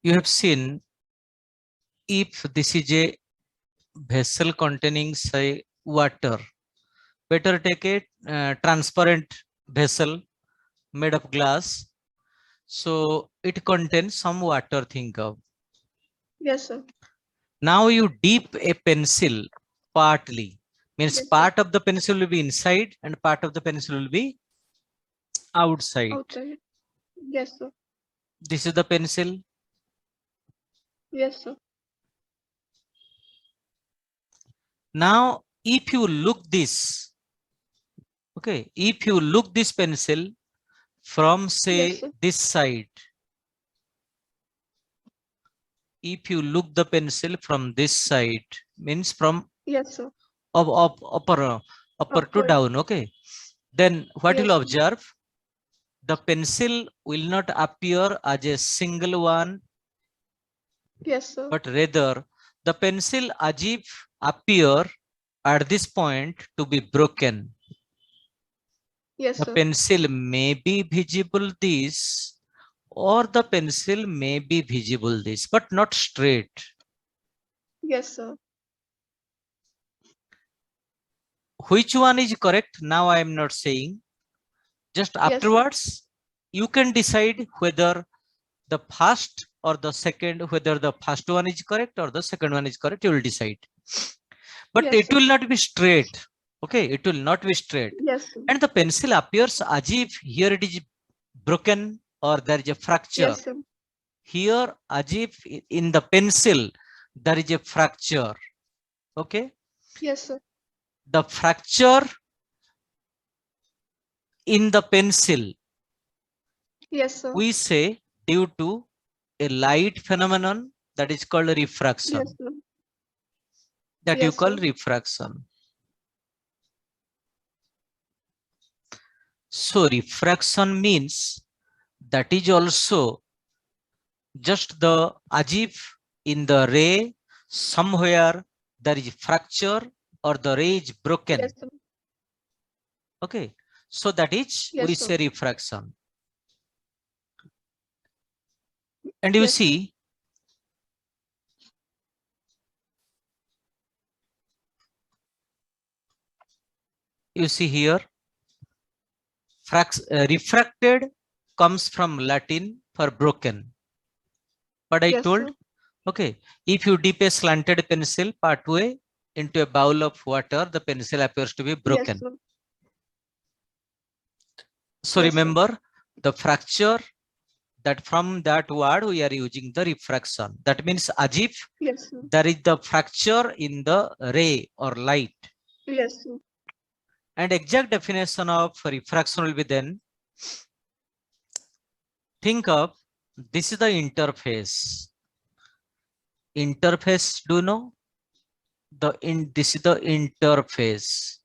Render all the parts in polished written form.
You have seen, if this is a vessel containing, say, water, better take a transparent vessel made of glass. So it contains some water, think of. Yes, sir. Now you dip a pencil partly. Means Yes, sir. part of the pencil will be inside and part of the pencil will be outside. Outside. Yes, sir. This is the pencil. Yes, sir. Now, if you look this, okay, if you look this pencil from, say, Yes, sir. this side, if you look the pencil from this side, means from Yes, sir. upper to Upward. down, okay, then what Yes, you'll sir. observe, the pencil will not appear as a single one, Yes, sir. but rather the pencil as if appear at this point to be broken. Yes, The sir. pencil may be visible this, or the pencil may be visible this, but not straight. Yes, sir. Which one is correct? Now I am not saying. Just Yes, sir. afterwards, you can decide whether the first or the second, whether the first one is correct or the second one is correct, you will decide. But Yes, it sir. will not be straight. Okay, it will not be straight. Yes, sir. And the pencil appears as if here it is broken or there is a fracture. Yes, sir. Here, as if in the pencil, there is a fracture. Okay. Yes, sir. The fracture in the pencil, Yes, sir. we say due to a light phenomenon that is called refraction. Yes, sir. That you Yes, call sir. refraction. So refraction means that is also just the as if in the ray somewhere there is fracture or the ray is broken. Yes, sir. Okay, so that is Yes, we sir. say refraction. And you Yes, sir. see, here, refracted comes from Latin for broken. But I Yes, told, sir. okay, if you dip a slanted pencil partway into a bowl of water, the pencil appears to be Yes, broken. sir. So Yes, sir. remember the fracture, that from that word we are using the refraction. That means as if Yes, sir. there is the fracture in the ray or light. Yes, sir. And exact definition of refraction will be then, think of, this is the interface. Interface, do you know? This is the interface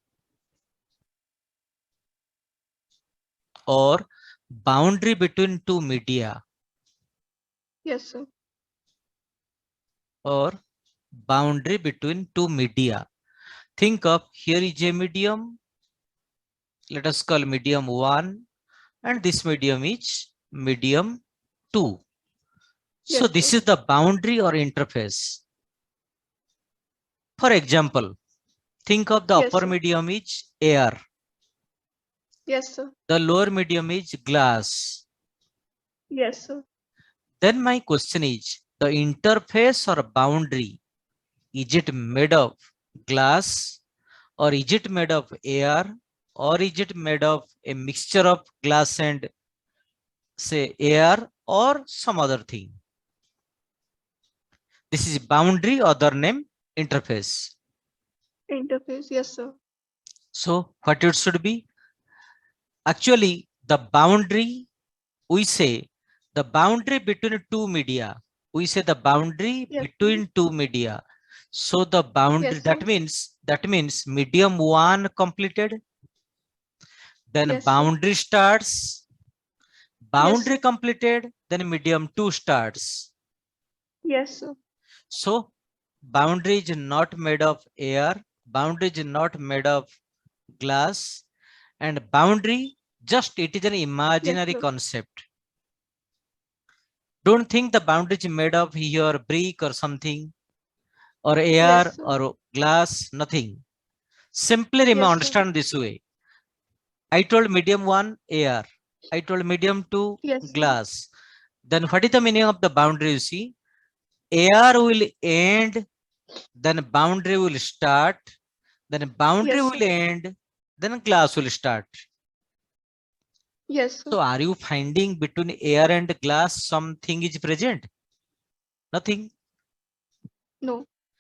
or boundary between two media, Yes, sir. or boundary between two media. Think of, here is a medium, let us call medium 1, and this medium is medium 2. So Yes, this sir. is the boundary or interface. For example, think of the Yes, upper sir. medium is air, Yes, sir. the lower medium is glass. Yes, sir. Then my question is, the interface or boundary, is it made of glass, or is it made of air, or is it made of a mixture of glass and, say, air, or some other thing? This is boundary, other name interface. Interface. Yes, sir. So what it should be? Actually, the boundary, we say the boundary between two media. We say the boundary Yes, between two media. So the boundary, yes, sir. that means medium 1 completed. Then Yes, sir. boundary starts. Boundary Yes, completed. Then medium 2 starts. yes, sir. So boundary is not made of air. Boundary is not made of glass. And boundary Just it is an Yes, imaginary sir. concept. Don't think the boundary is made of here brick or something, or air Yes, sir. or glass, nothing. Simply Yes, sir. understand this way. I told medium 1 air. I told medium 2 Yes, sir. glass. Then what is the meaning of the boundary? You see, air will end, then boundary will start, then boundary Yes, will sir. end, then glass will start. Yes, sir. So are you finding between air and glass something is present? Nothing. No.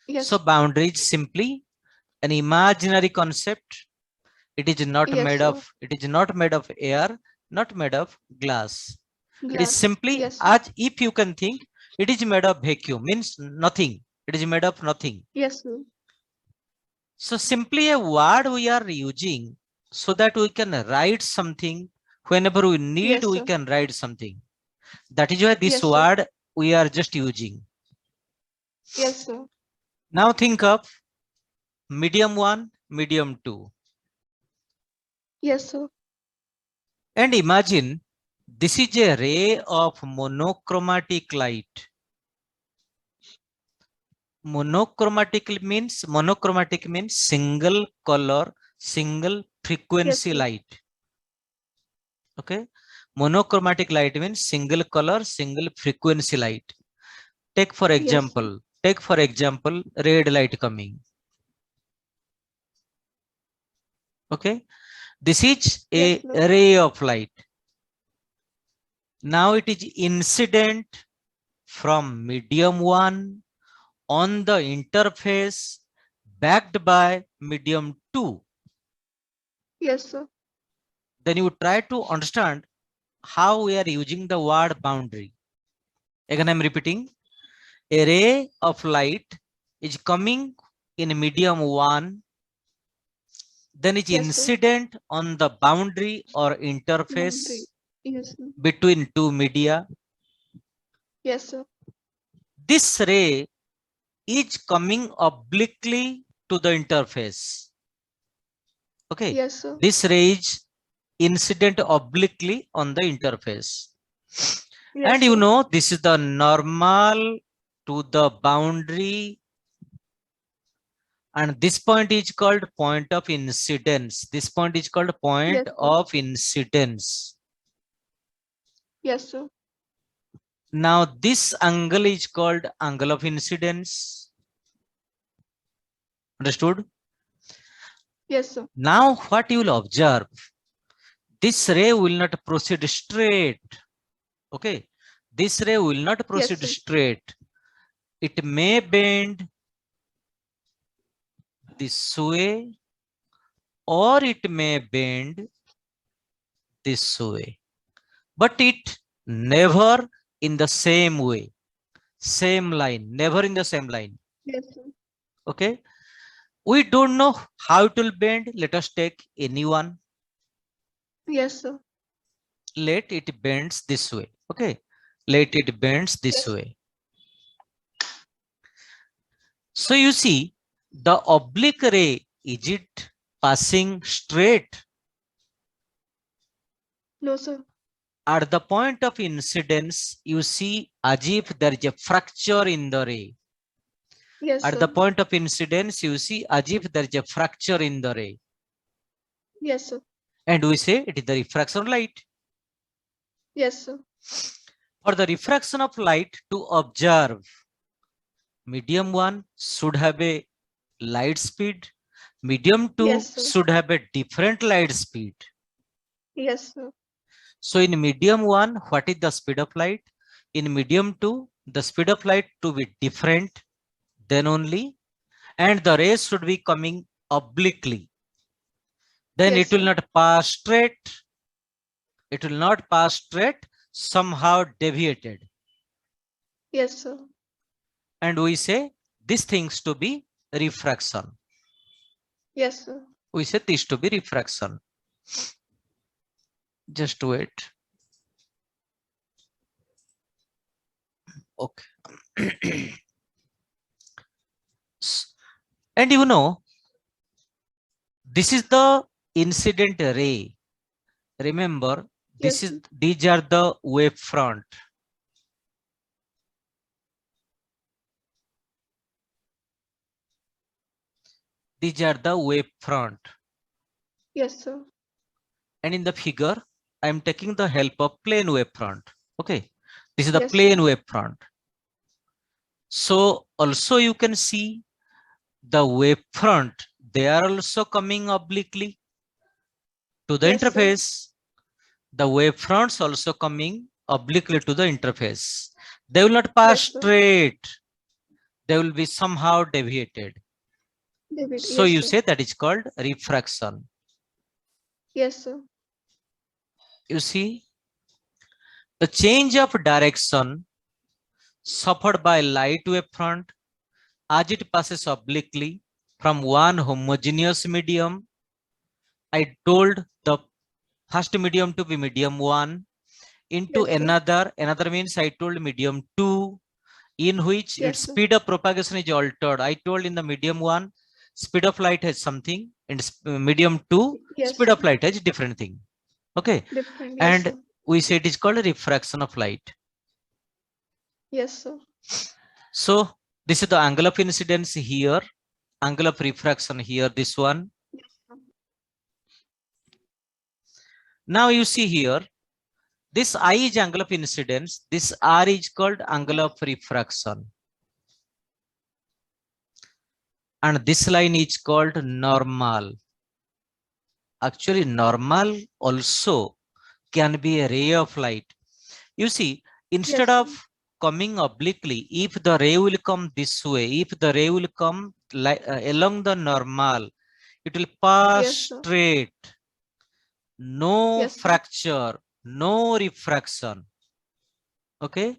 So Yes. boundary is simply an imaginary concept. It is not Yes, made sir. of, it is not made of air, not made of glass. It is Glass. simply Yes, sir. as if you can think it is made of vacuum, means nothing. It is made of nothing. Yes, sir. So simply a word we are using so that we can write something. Whenever we need, Yes, we sir. can write something. That is why this Yes, sir. word we are just using. Yes, sir. Now think of medium 1, medium 2. Yes, sir. And imagine this is a ray of monochromatic light. Monochromatic means single color, single Yes, frequency sir. light. Okay. Monochromatic light means single color, single frequency light. Take for Yes, sir. example, red light coming. Okay. This is Yes, a sir. ray of light. Now it is incident from medium 1 on the interface backed by medium 2. Yes, sir. Then you try to understand how we are using the word boundary. Again, I'm repeating. A ray of light is coming in medium 1, then is Yes, sir. incident on the boundary or interface Boundary. Yes, sir. between two media. Yes, sir. This ray is coming obliquely to the interface. Okay, Yes, sir. this ray is incident obliquely on the interface. And Yes, you sir. know, this is the normal to the boundary, and this point is called point of incidence. This point is called point Yes, sir. of incidence. Yes, sir. Now this angle is called angle of incidence. Understood? Yes, sir. Now what you will observe, this ray will not proceed straight. Okay, this ray will not Yes, proceed sir. straight. It may bend this way, or it may bend this way, but it never in the same way, same line, never in the same line. Yes, sir. Okay, we don't know how it will bend. Let us take anyone. Yes, sir. Let it bends this way. Okay, let it bends this Yes. way. So you see, the oblique ray, is it passing straight? No, sir. At the point of incidence, you see as if there is a fracture in the ray. Yes, At the sir. point of incidence, you see as if there is a fracture in the ray. Yes, sir. And we say it is the refraction of light. Yes, sir. For the refraction of light to observe, medium 1 should have a light speed. Medium 2 Yes, sir. should have a different light speed. Yes, sir. So in medium 1, what is the speed of light? In medium 2, the speed of light to be different, then only, and the rays should be coming obliquely. Then Yes, it will sir. not pass straight. It will not pass straight, somehow deviated. Yes, sir. And we say these things to be refraction. Yes, sir. We say this to be refraction. Just wait. Okay. And you know, this is the incident ray. Remember, Yes, these are the wave front. These are the wave front. yes, sir. And in the figure, I am taking the help of plane wave front. Okay, this is the Yes, sir. plane wave front. So also you can see the wave front, they are also coming obliquely to the Yes, sir. interface. The wave fronts also coming obliquely to the interface. They will not pass Yes, sir. straight. They will be somehow deviated. David. So Yes, you sir. say that is called refraction. Yes, sir. You see, the change of direction suffered by light wave front as it passes obliquely from one homogeneous medium. I told the first medium to be medium 1 into Yes, sir. another means I told medium 2, in which its Yes, sir. speed of propagation is altered. I told in the medium 1 speed of light has something, and medium 2 Yes, speed sir. of light has different thing. Okay, Different. Yes, and sir. we say it is called refraction of light. Yes, sir. So this is the angle of incidence here, angle of refraction here, this one. Now you see here, this I is angle of incidence, this R is called angle of refraction. And this line is called normal. Actually, normal also can be a ray of light. You see, instead Yes, sir. of coming obliquely, if the ray will come this way, if the ray will come along the normal, it will pass Yes, sir. straight, no Yes, sir. fracture, no refraction. Okay,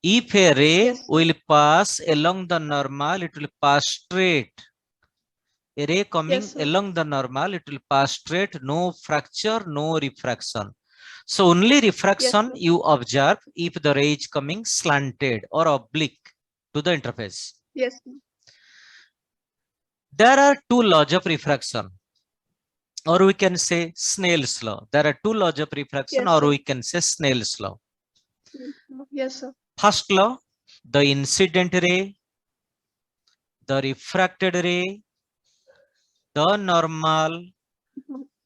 if a ray Yes, sir. will pass along the normal, it will pass straight. A ray coming Yes, sir. along the normal, it will pass straight, no fracture, no refraction. So only Yes, refraction sir. you observe if the ray is coming slanted or oblique to the interface. Yes, sir. There are two laws of refraction, or we can say Snell's law. There are two laws of refraction, Yes, or sir. we can say Snell's law. Yes, sir. First law, the incident ray, the refracted ray, the normal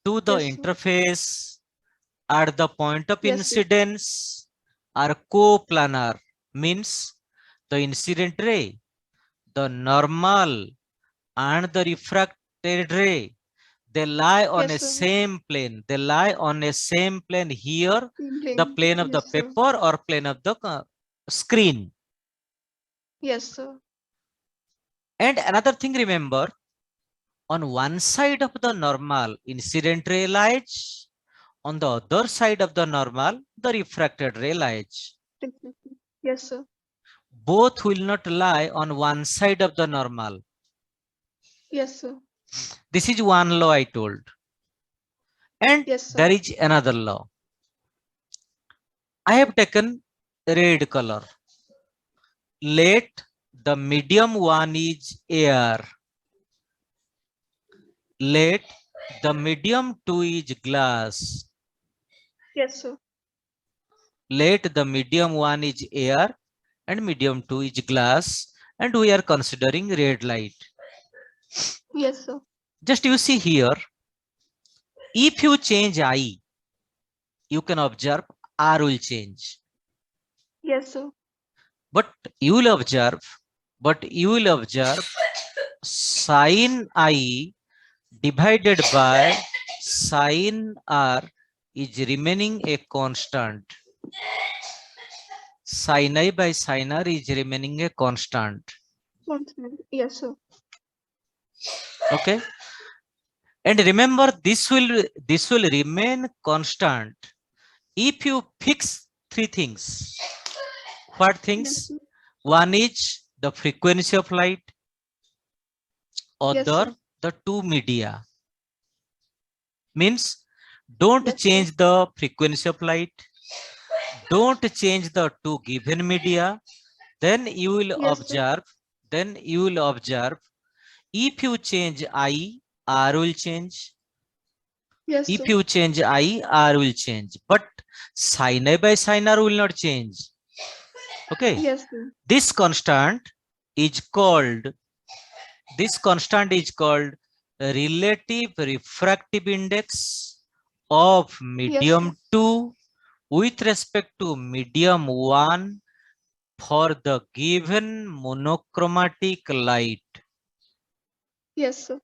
to the Yes, sir. interface at the point of Yes, sir. incidence are coplanar, means the incident ray, the normal and the refracted ray, they lie on Yes, a sir. same plane. They lie on a same plane here, the Plain. plane of the Yes, sir. paper or plane of the screen. Yes, sir. And another thing, remember, on one side of the normal, incident ray lies. On the other side of the normal, the refracted ray lies. Yes, sir. Both will not lie on one side of the normal. Yes, sir. This is one law I told. And Yes, sir. there is another law. I have taken red color. Let the medium one is air. Let the medium two is glass. Yes, sir. Let the medium one is air and medium two is glass. And we are considering red light. Yes, sir. Just you see here, if you change I, you can observe R will change. Yes, sir. But you will observe, sin I divided by sin R is remaining a constant. Sin I by sin R is remaining a constant. Constant. Yes, sir. Okay. And remember, this will remain constant if you fix three things. What Yes, things? sir. One is the frequency of light, Yes, sir. other the two media. Means don't Yes, sir. change the frequency of light, don't change the two given media, then you will Yes, sir. observe, if you change I, R will change. Yes, If sir. you change I, R will change. But sin A by sin R will not change. Okay. Yes, sir. This constant is called, relative refractive index of Yes, sir. medium 2 with respect to medium 1 for the given monochromatic light. Yes, sir.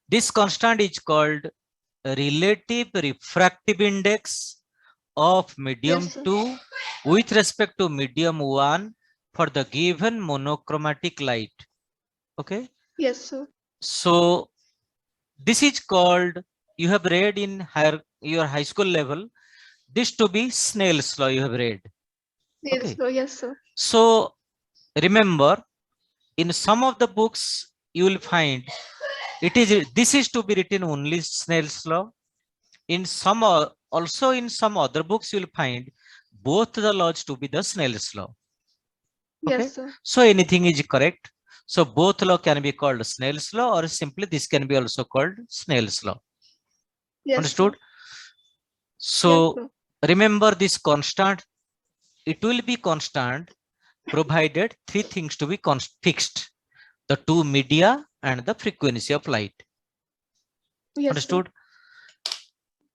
This constant is called relative refractive index of medium Yes, sir. 2 with respect to medium 1 for the given monochromatic light. Okay. Yes, sir. So this is called, you have read in your high school level, this to be Snell's law you have read. Yes, Okay. sir. Yes, sir. So remember, in some of the books you will find this is to be written only Snell's law. In some also in some other books you will find both the laws to be the Snell's law. Okay. Yes, sir. So anything is correct. So both law can be called Snell's law, or simply this can be also called Snell's law. Yes, sir. Understood? Yes, So sir. remember this constant, it will be constant provided three things to be fixed: the two media and the frequency of light. Yes, sir. Understood?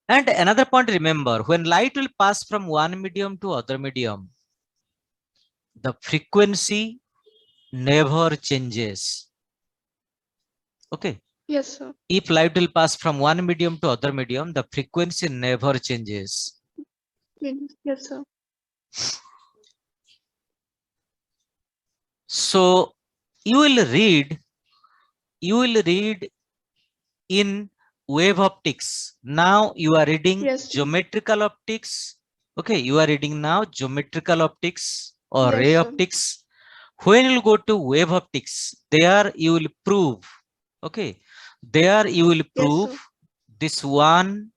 And another point, remember, when light will pass from one medium to other medium, the frequency never changes. Okay. Yes, sir. If light will pass from one medium to other medium, the frequency never changes. Yes, sir. So you will read in wave optics. Now you are reading Yes, sir. geometrical optics. Okay, you are reading now geometrical optics or ray Yes, sir. optics. When you go to wave optics, there you will prove. Okay, there you will Yes, prove sir. this one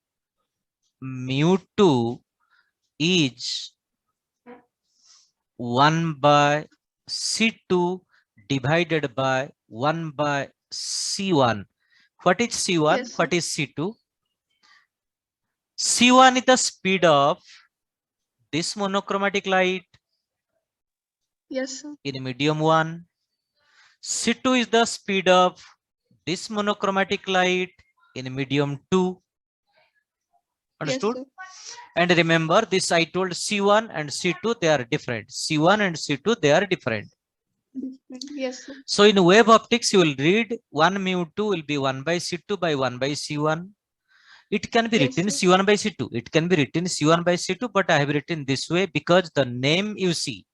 mu2 is 1 by C2 divided by 1 by C1. What is C1? Yes, sir. What is C2? C1 is the speed of this monochromatic light Yes, sir. in medium 1. C2 is the speed of this monochromatic light in medium 2. Yes, Understood? sir. And remember this, I told C1 and C2 they are different. C1 and C2 they are different. Yes, sir. So in wave optics you will read 1 mu2 will be 1 by C2 by 1 by C1. It can be Yes, written sir. C1 by C2. It can be written C1 by C2, but I have written this way because the name you see,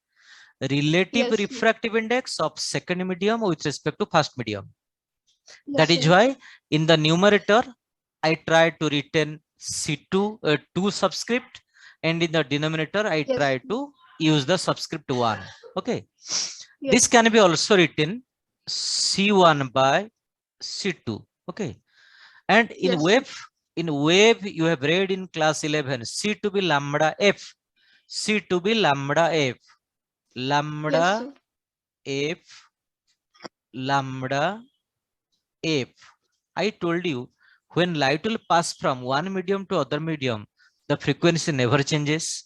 relative Yes, sir. refractive index of second medium with respect to first medium. That Yes, is sir. why in the numerator, I try to written C2, 2 subscript, and in the denominator, I Yes, try to use the subscript 1. Okay. This yes, can be also written C1 by C2. Okay. And yes, sir. in wave, you have read in class 11, C to be lambda F. C to be lambda F. Yes, Lambda sir. F. Lambda F. I told you, when light will pass from one medium to other medium, the frequency never changes.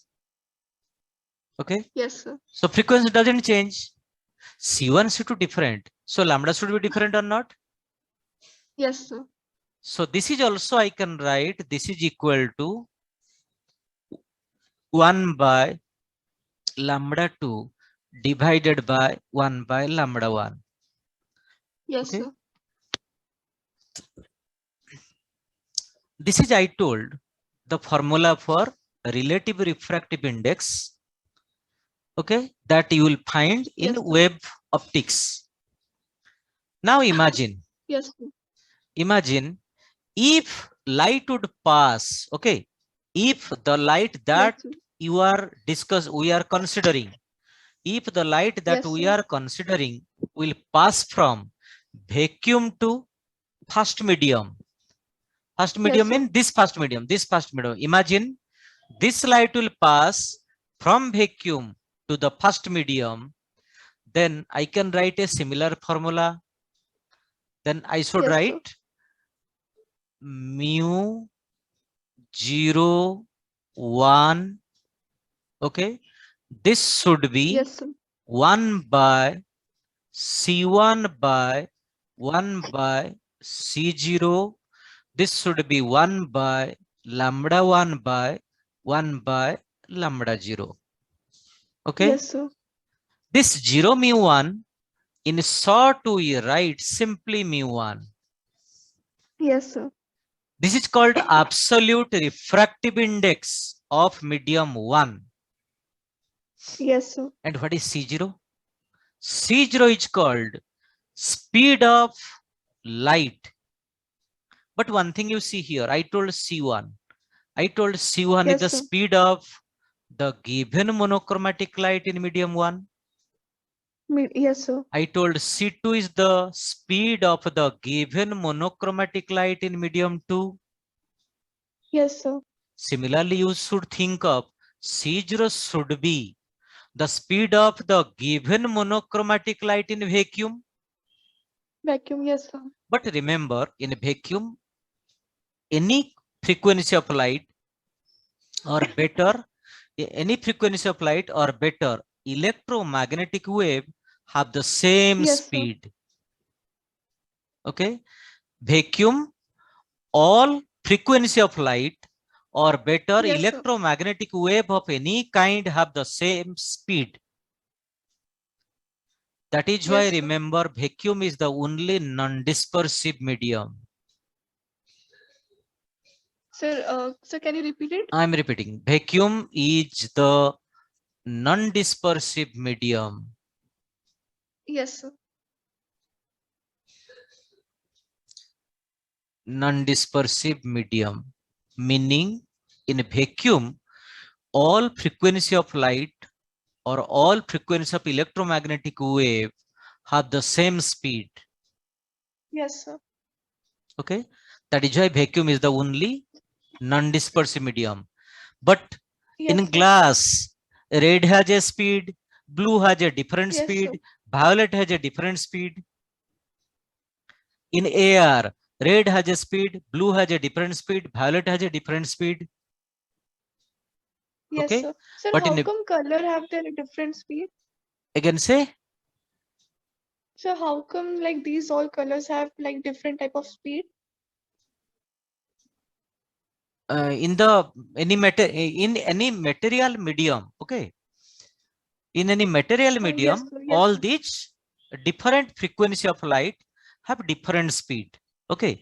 Okay. Yes, sir. So frequency doesn't change. C1, C2 different. So lambda should be different or not? Yes, sir. So this is also, I can write, this is equal to 1 by lambda 2 divided by 1 by lambda 1. Yes, Okay. sir. This is, I told, the formula for relative refractive index. Okay. That you will find in Yes, sir. wave optics. Now imagine Yes, sir. if light would pass. Okay. If the light Yes, that sir. we are considering, if the light that Yes, we sir. are considering will pass from vacuum to first medium. First Yes, medium sir. in this first medium, Imagine this light will pass from vacuum to the first medium. Then I can write a similar formula. Then I should Yes, sir. write mu 0, 1. Okay. This should be Yes, sir. 1 by C1 by 1 by C0. This should be 1 by lambda 1 by 1 by lambda 0. Okay. Yes, sir. This 0 mu1, in short we write simply mu1. Yes, sir. This is called absolute refractive index of medium 1. Yes, sir. And what is C0? C0 is called speed of light. But one thing you see here, I told C1. I told C1 is Yes, the sir. speed of the given monochromatic light in medium 1. Yes, sir. I told C2 is the speed of the given monochromatic light in medium 2. Yes, sir. Similarly, you should think of C0 should be the speed of the given monochromatic light in vacuum. Vacuum. Yes, sir. But remember, in vacuum, any frequency of light or better, any frequency of light or better electromagnetic wave have the same Yes, sir. speed. Okay. Vacuum, all frequency of light or better Yes, sir. electromagnetic wave of any kind have the same speed. That is why Yes, sir. remember vacuum is the only non-dispersive medium. Sir, can you repeat it? I am repeating. Vacuum is the non-dispersive medium. Yes, sir. Non-dispersive medium, meaning in vacuum, all frequency of light or all frequency of electromagnetic wave have the same speed. Yes, sir. Okay, that is why vacuum is the only non-dispersive medium. But in Yes, sir. glass, red has a speed, blue has a different Yes, sir. speed, violet has a different speed. In air, red has a speed, blue has a different speed, violet has a different speed. Yes, Okay, sir. Sir, but how in come color have their different speed? again say, So how come like these all colors have like different type of speed? in any material medium, okay, in any material Yes, medium, sir. Yes, all sir. these different frequency of light have different speed. Okay,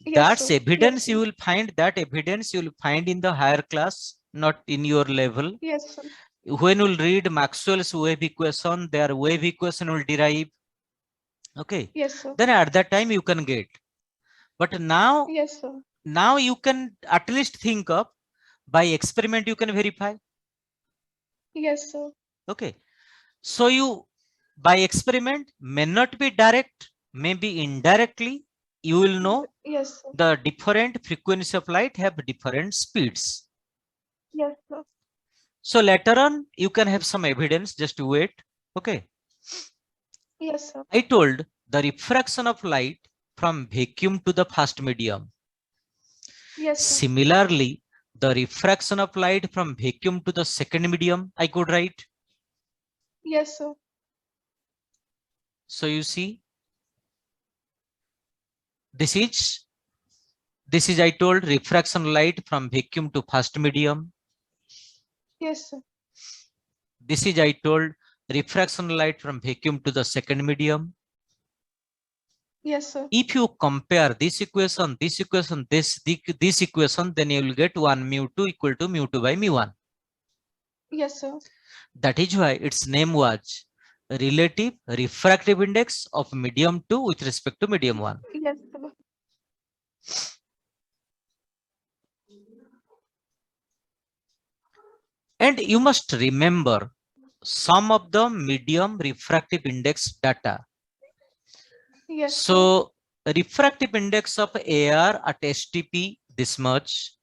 Yes, that's sir. Yes, evidence sir. you will find. That evidence you will find in the higher class, not in your level. Yes, sir. When you'll read Maxwell's wave equation, their wave equation will derive. Okay, Yes, sir. then at that time you can get. But now Yes, sir. you can at least think of by experiment you can verify. Yes, sir. Okay, so you by experiment may not be direct, maybe indirectly you will know Yes, sir. the different frequency of light have different speeds. Yes, sir. So later on you can have some evidence, just wait. Okay, Yes, sir. I told the refraction of light from vacuum to the first medium. Yes, sir. Similarly, the refraction of light from vacuum to the second medium, I could write. Yes, sir. So you see, this is I told refraction light from vacuum to first medium. Yes, sir. This is I told refraction light from vacuum to the second medium. Yes, sir. If you compare this equation, this equation, this equation, then you will get 1 mu2 equal to mu2 by mu1. Yes, sir. That is why its name was relative refractive index of medium 2 with respect to medium 1. Yes, sir. And you must remember some of the medium refractive index data. Yes, sir. So refractive index of air at STP this much.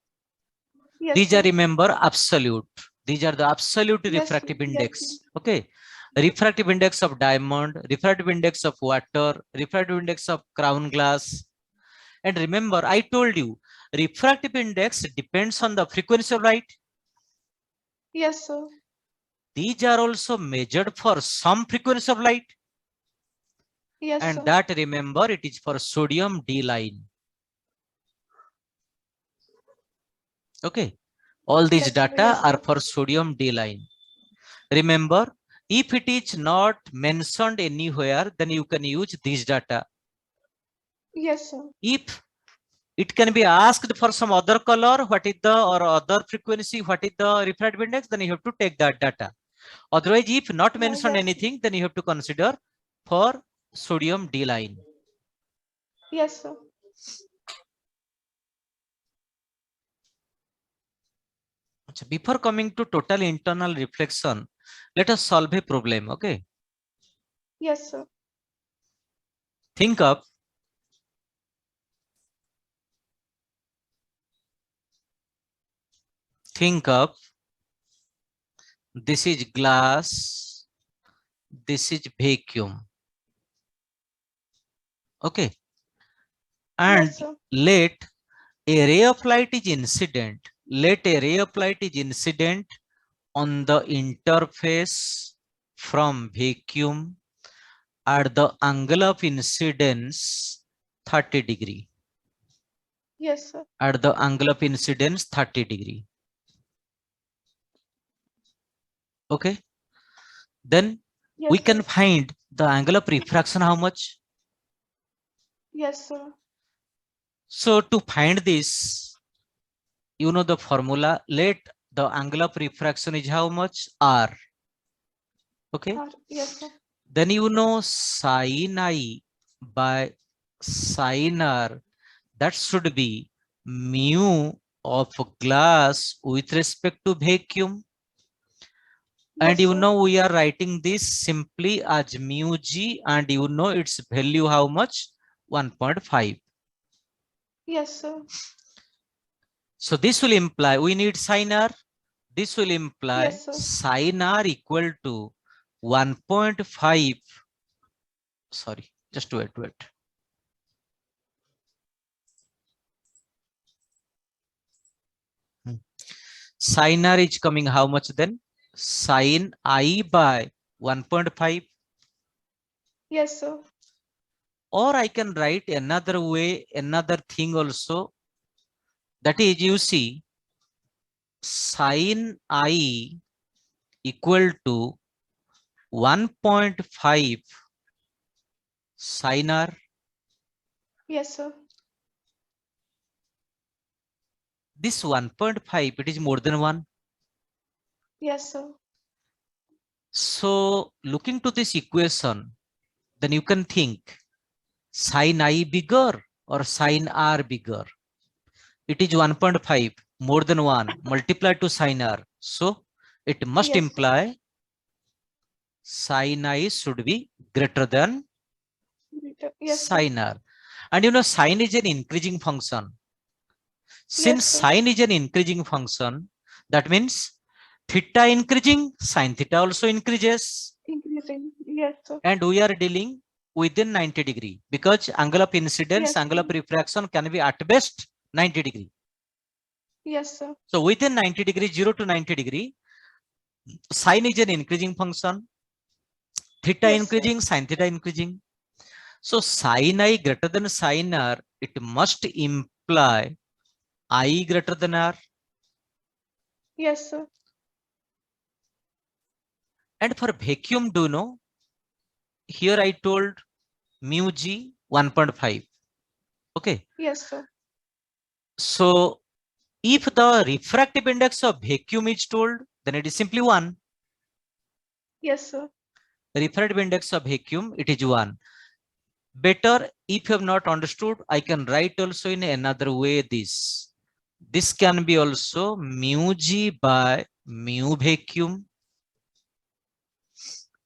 Yes, These are, sir. remember, absolute. These are the absolute Yes, sir. refractive Yes, index. sir. Okay. Refractive index of diamond, refractive index of water, refractive index of crown glass. And remember, I told you, refractive index depends on the frequency of light. Yes, sir. These are also measured for some frequency of light. Yes, And sir. that, remember, it is for sodium D line. Okay. All these Yes, sir. data Yes, are sir. for sodium D line. Remember, if it is not mentioned anywhere, then you can use these data. Yes, sir. If it can be asked for some other color, what is the, or other frequency, what is the refractive index, then you have to take that data. Otherwise, if not mentioned Yes. anything, then you have to consider for sodium D line. Yes, sir. Before coming to total internal reflection, let us solve a problem. Okay. Yes, sir. Think of this is glass, this is vacuum. Okay. And Yes, sir. let a ray of light is incident. Let a ray of light is incident on the interface from vacuum at the angle of incidence 30 degree. Yes, sir. At the angle of incidence 30 degree. Okay. Then we Yes, sir. can find the angle of refraction how much. Yes, sir. So to find this, you know the formula. Let the angle of refraction is how much? R. Okay. Yes, sir. Then you know sin I by sin R, that should be mu of glass with respect to vacuum. And Yes, you sir. know we are writing this simply as mu g, and you know its value how much? 1.5. Yes, sir. So this will imply we need sin R. This will imply Yes, sir. sin R equal to 1.5. Sorry, just wait. Sin R is coming how much then? Sin I by 1.5. Yes, sir. Or I can write another way, another thing also. That is, you see, sin I equal to 1.5 sin R. Yes, sir. This 1.5, it is more than 1. Yes, sir. So looking to this equation, then you can think sin I bigger or sin R bigger. It is 1.5 more than 1 multiplied to sin R. So it must Yes, sir. imply sin I should be greater than Yes, sir. sin R. And you know sin is an increasing function. Since Yes, sir. sin is an increasing function, that means theta increasing, sin theta also increases. Increasing. Yes, sir. And we are dealing within 90 degree because angle of incidence, Yes, angle sir. of refraction can be at best 90 degree. Yes, sir. So within 90 degree, 0 to 90 degree, sin is an increasing function, theta Yes, sir. increasing, sin theta increasing. So sin I greater than sin R, it must imply I greater than R. Yes, sir. And for vacuum, do you know? Here I told mu g 1.5. Okay. Yes, sir. So if the refractive index of vacuum is told, then it is simply 1. Yes, sir. Refractive index of vacuum, it is 1. Better, if you have not understood, I can write also in another way this. This can be also mu g by mu vacuum.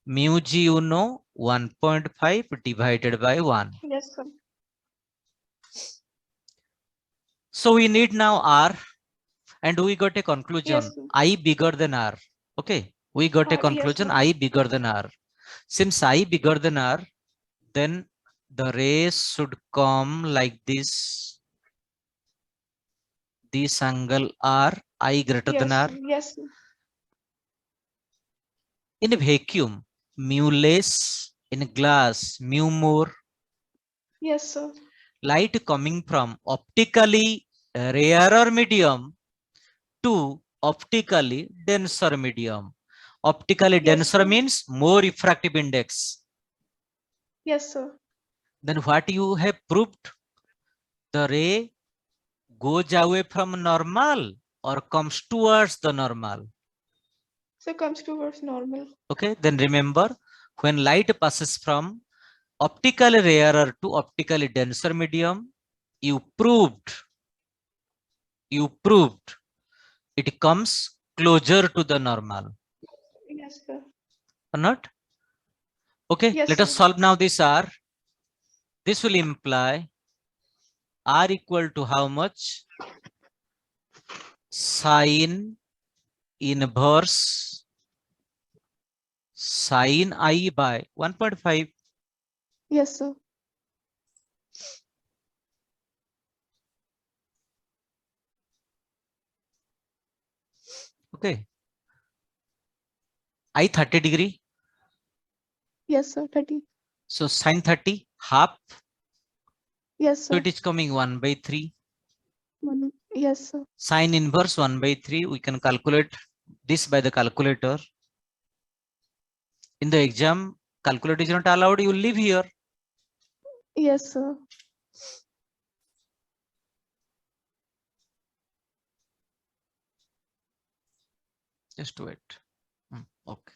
Mu g, you know, 1.5 divided by 1. Yes, sir. So we need now R, and we got a conclusion Yes, sir. I bigger than R. Okay, we got a Yes, conclusion sir. I bigger than R. Since I bigger than R, then the rays should come like this. This angle R, I greater than Yes, R. sir. Yes, sir. In a vacuum, mu less. In glass, mu more. Yes, sir. Light coming from optically rarer medium to optically denser medium. Optically Yes, denser sir. means more refractive index. Yes, sir. Then what you have proved? The ray goes away from normal or comes towards the normal. So comes towards normal. Okay, then remember, when light passes from optically rarer to optically denser medium, you proved it comes closer to the normal Yes, sir. or not. Okay, Yes, let us sir. solve now this R. This will imply R equal to how much? Sine inverse sine I by 1.5. Yes, sir. Okay, I 30 degree. Yes, sir. 30. So sine 30 half. Yes, So sir. it is coming 1 by 3. Yes, sir. Sine inverse 1 by 3. We can calculate this by the calculator. In the exam, calculator is not allowed. You leave here. Yes, sir. Just wait. Okay.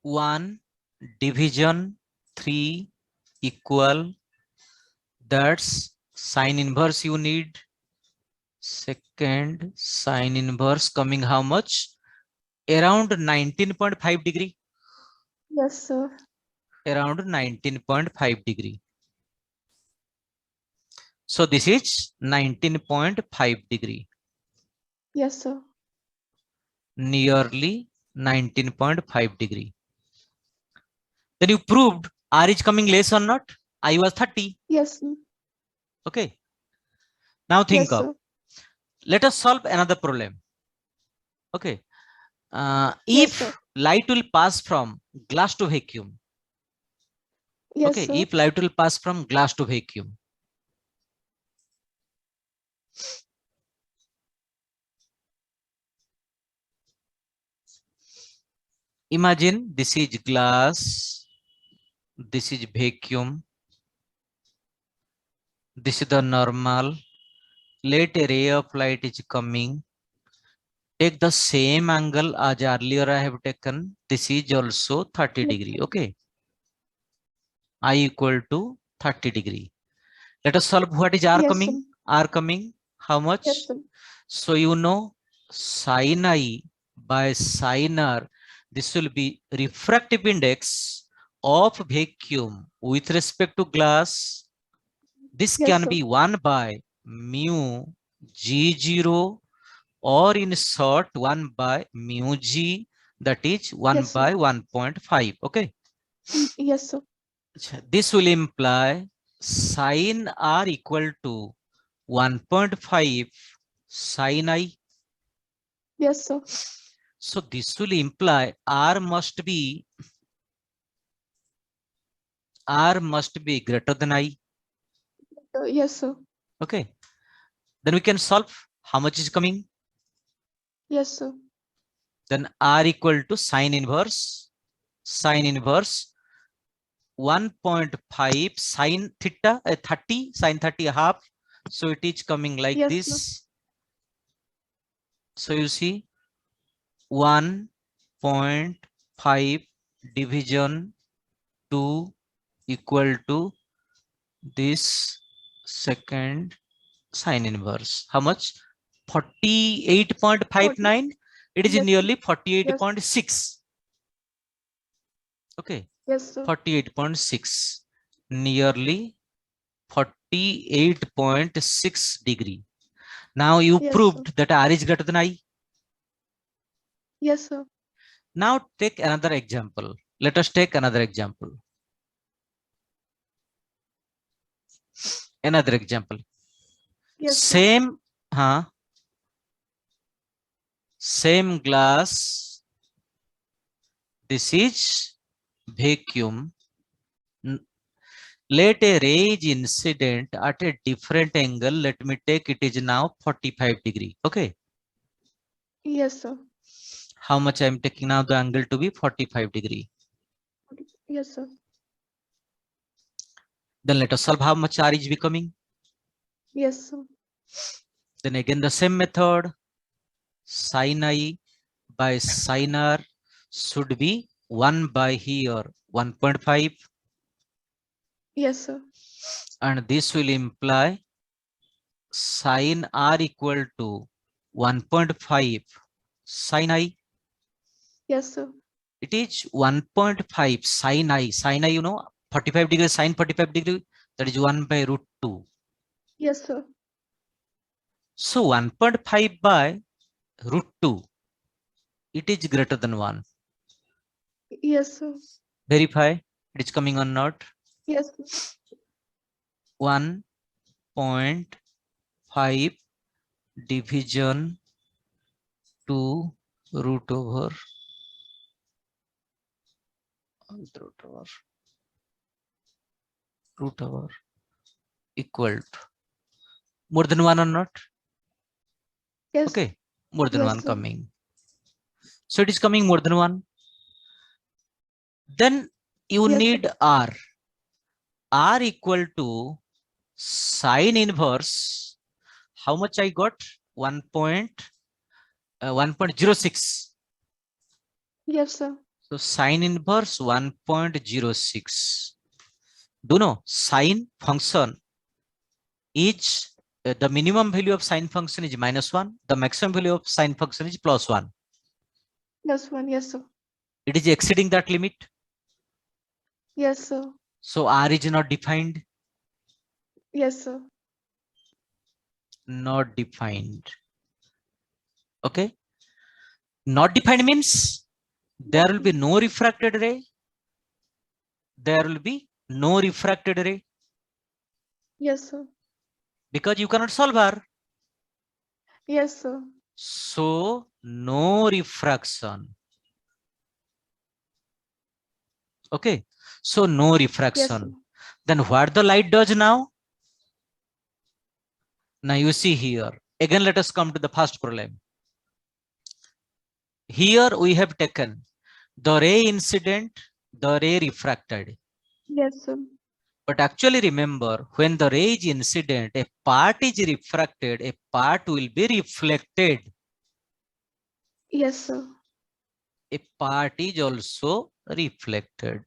One division 3 equal. That's sine inverse you need. Second sine inverse coming how much? Around 19.5 degree. Yes, sir. Around 19.5 degree. So this is 19.5 degree. Yes, sir. Nearly 19.5 degree. Then you proved R is coming less or not? I was 30. Yes, sir. Okay. Now think Yes, of. sir. Let us solve another problem. Okay. Yes, sir. If light will pass from glass to vacuum. Yes, Okay. sir. If light will pass from glass to vacuum. Imagine this is glass. This is vacuum. This is the normal. Let a ray of light is coming. Take the same angle as earlier I have taken. This is also 30 Yes, degree. sir. Okay. I equal to 30 degree. Let us solve what is R Yes, sir. coming. R coming how Yes, much? sir. So you know sin I by sin R. This will be refractive index of vacuum with respect to glass. This Yes, can sir. be 1 by mu G0 or in short 1 by mu G, that is 1 Yes, sir. by 1.5. Okay. Yes, sir. This will imply sin R equal to 1.5 sin I. Yes, sir. So this will imply R must be greater than I. Yes, sir. Okay. Then we can solve how much is coming. Yes, sir. Then R equal to sine inverse 1.5 sine theta 30 sine 30 half. So it is coming like Yes, sir. this. So you see 1.5 division 2 equal to this second sine inverse. How much? 40. 48.59. It is Yes, sir. nearly Yes. 48.6. Okay. Yes, sir. 48.6. Nearly 48.6 degree. Now you Yes, sir. proved that R is greater than I. Yes, sir. Now take another example. Let us take another example. Another example. Yes, sir. Same, same glass. This is vacuum. Let a ray is incident at a different angle. Let me take it is now 45 degree. Okay. Yes, sir. How much I am taking now the angle to be 45 degree. Yes, sir. Then let us solve how much R is becoming. Yes, sir. Then again the same method. Sin I by sin R should be 1 by here 1.5. Yes, sir. And this will imply sin R equal to 1.5 sin I. Yes, sir. It is 1.5 sin I. Sin I, you know, 45 degree sin 45 degree, that is 1 by root 2. Yes, sir. So 1.5 by root 2, it is greater than 1. Yes, sir. Verify it is coming or not. Yes, sir. 1.5 division 2 root over equal to more than 1 or not. Yes. Okay, more than Yes, 1 sir. coming. So it is coming more than 1. Then you Yes, need sir. R. R equal to sine inverse. How much I got? 1.06. Yes, sir. So sine inverse 1.06. Do you know sine function is the minimum value of sine function is -1. The maximum value of sine function is +1. +1. Yes, sir. It is exceeding that limit. Yes, sir. So R is not defined. Yes, sir. Not defined. Okay. Not defined means there will be no refracted ray. There will be no refracted ray. Yes, sir. Because you cannot solve R. Yes, sir. So no refraction. Okay. So no Yes, sir. refraction. Then what the light does now? Now you see here. Again, let us come to the first problem. Here we have taken the ray incident, the ray refracted. Yes, sir. But actually remember, when the ray is incident, a part is refracted, a part will be reflected. Yes, sir. A part is also reflected.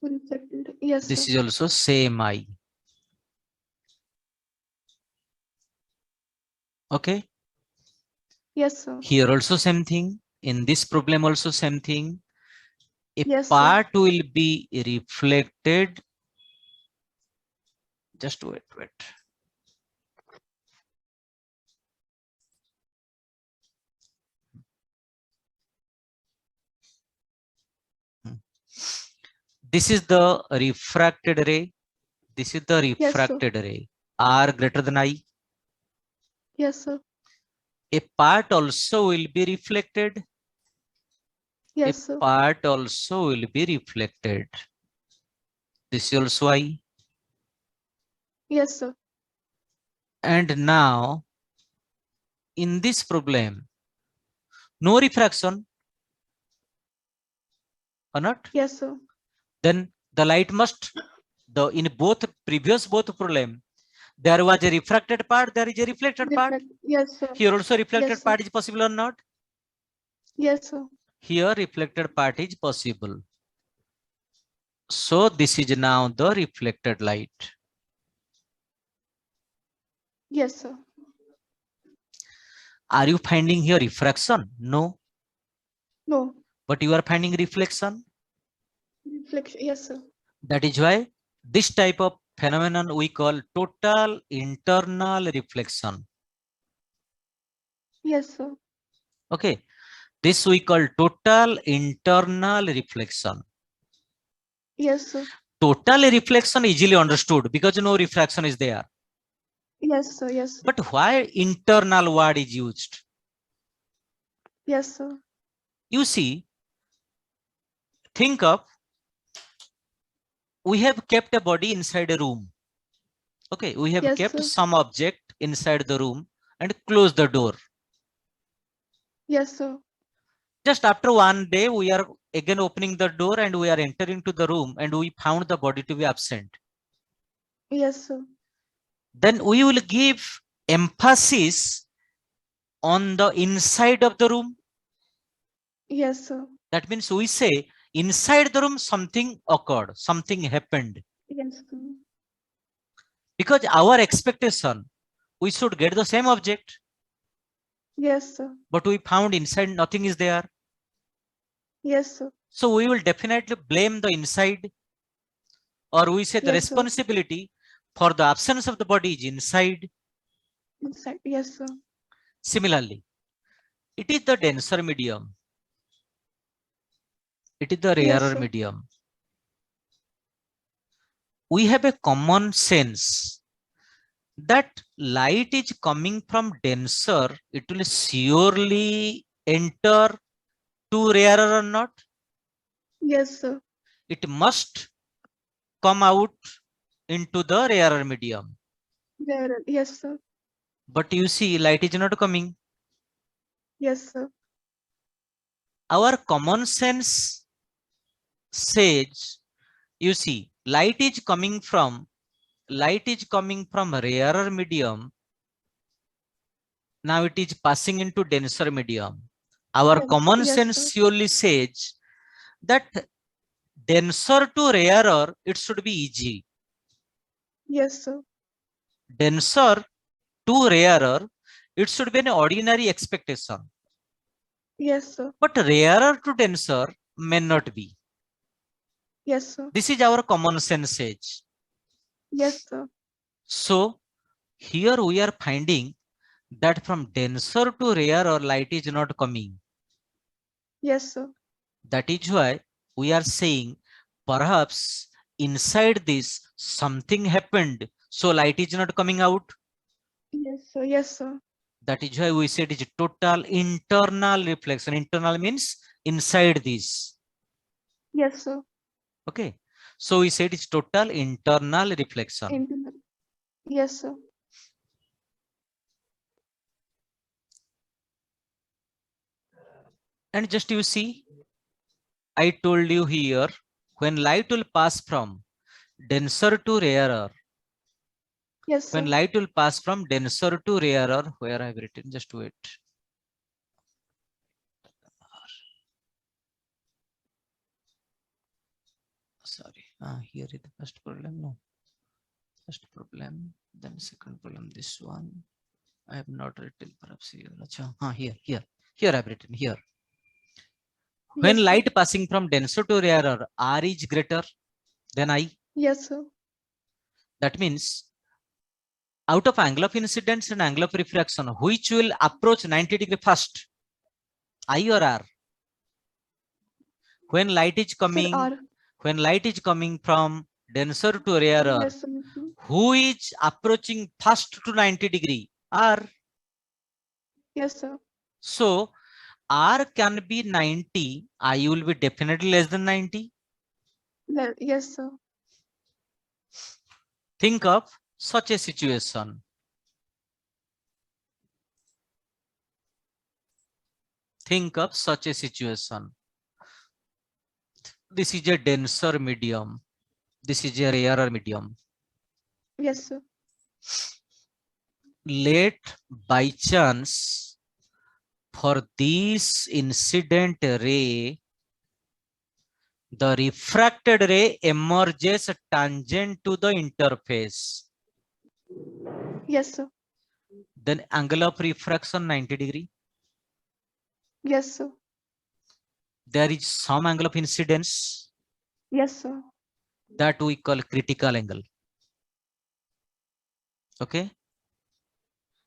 Reflected. Yes, This sir. is also same I. Okay. Yes, sir. Here also same thing. In this problem also same thing. A Yes, sir. part will be reflected. Just wait. This is the refracted ray. This is the Yes, sir. refracted ray. R greater than I. Yes, sir. A part also will be reflected. A Yes, sir. part also will be reflected. This is also I. Yes, sir. And now, in this problem, no refraction or not? Yes, sir. Then the light must, in both previous both problem, there was a refracted part, there is a reflected part. Reflect. Yes, sir. Here also Yes, reflected sir. part is possible or not? Yes, sir. Here reflected part is possible. So this is now the reflected light. Yes, sir. Are you finding here refraction? No. No. But you are finding reflection. Reflection. Yes, sir. That is why this type of phenomenon we call total internal reflection. Yes, sir. Okay, this we call total internal reflection. Yes, sir. Total reflection easily understood because no refraction is there. Yes, sir. Yes, sir. But why internal word is used? Yes, sir. You see, think of, we have kept a body inside a room. Okay, we have Yes, kept sir. some object inside the room and closed the door. Yes, sir. Just after one day, we are again opening the door and we are entering to the room and we found the body to be absent. Yes, sir. Then we will give emphasis on the inside of the room. Yes, sir. That means we say inside the room something occurred, something happened. Yes, sir. Because our expectation, we should get the same object, Yes, sir. but we found inside nothing is there. Yes, sir. So we will definitely blame the inside, or we say the Yes, sir. responsibility for the absence of the body is inside. Inside. Yes, sir. Similarly, it is the denser medium. It is the Yes, rarer sir. medium. We have a common sense that light is coming from denser, it will surely enter to rarer or not. Yes, sir. It must come out into the rarer medium. There. Yes, sir. But you see, light is not coming. Yes, sir. Our common sense says, you see, light is coming from rarer medium. Now it is passing into denser medium. Our Yes. common Yes, sense sir. surely says that denser to rarer, it should be easy. Yes, sir. Denser to rarer, it should be an ordinary expectation. Yes, sir. But rarer to denser may not be. Yes, sir. This is our common sense age. Yes, sir. So here we are finding that from denser to rarer, light is not coming. Yes, sir. That is why we are saying perhaps inside this something happened, so light is not coming out. Yes, sir. Yes, sir. That is why we said it is total internal reflection. Internal means inside this. Yes, sir. Okay. So we said it's total internal reflection. Internal. Yes, sir. And just you see, I told you here, when light will pass from denser to rarer, Yes, when sir. light will pass from denser to rarer, where I have written, just wait. Sorry, here is the first problem. No, first problem, then second problem. This one I have not written, perhaps here. Here I have written here. When Yes, sir. light passing from denser to rarer, R is greater than I. Yes, sir. That means out of angle of incidence and angle of refraction, which will approach 90 degree first, I or R? When light is Sir, coming, R. when light is coming from denser to rarer, Yes, sir. who is approaching first to 90 degree? R. Yes, sir. So R can be 90, I will be definitely less than 90. Yes, sir. Think of such a situation. Think of such a situation. This is a denser medium. This is a rarer medium. Yes, sir. Let by chance for this incident ray, the refracted ray emerges tangent to the interface. Yes, sir. Then angle of refraction 90 degree. Yes, sir. There is some angle of incidence Yes, sir. that we call critical angle. Okay.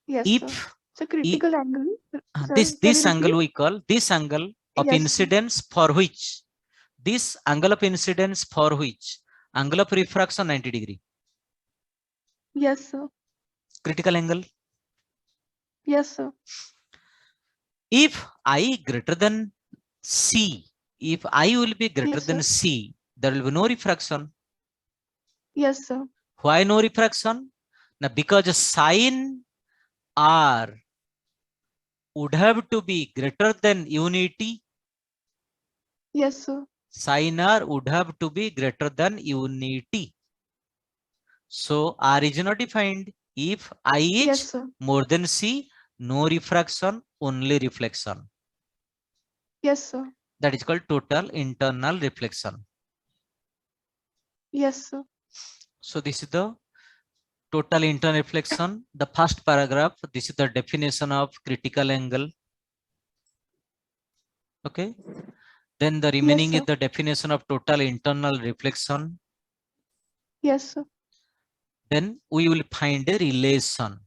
Yes, If sir. So critical angle. Sir, this can you angle repeat? we call this angle of Yes, sir. incidence for which this angle of incidence for which angle of refraction 90 degree. Yes, sir. Critical angle. Yes, sir. If I greater than c, if I will be greater Yes, than sir. c, there will be no refraction. Yes, sir. Why no refraction? Now because sine r would have to be greater than unity. Yes, sir. Sin r would have to be greater than unity. So r is not defined. If I is Yes, sir. more than c, no refraction, only reflection. Yes, sir. That is called total internal reflection. Yes, sir. So this is the total internal reflection. The first paragraph, this is the definition of critical angle. Okay. Then the Yes, remaining sir. is the definition of total internal reflection. Yes, sir. Then we will find a relation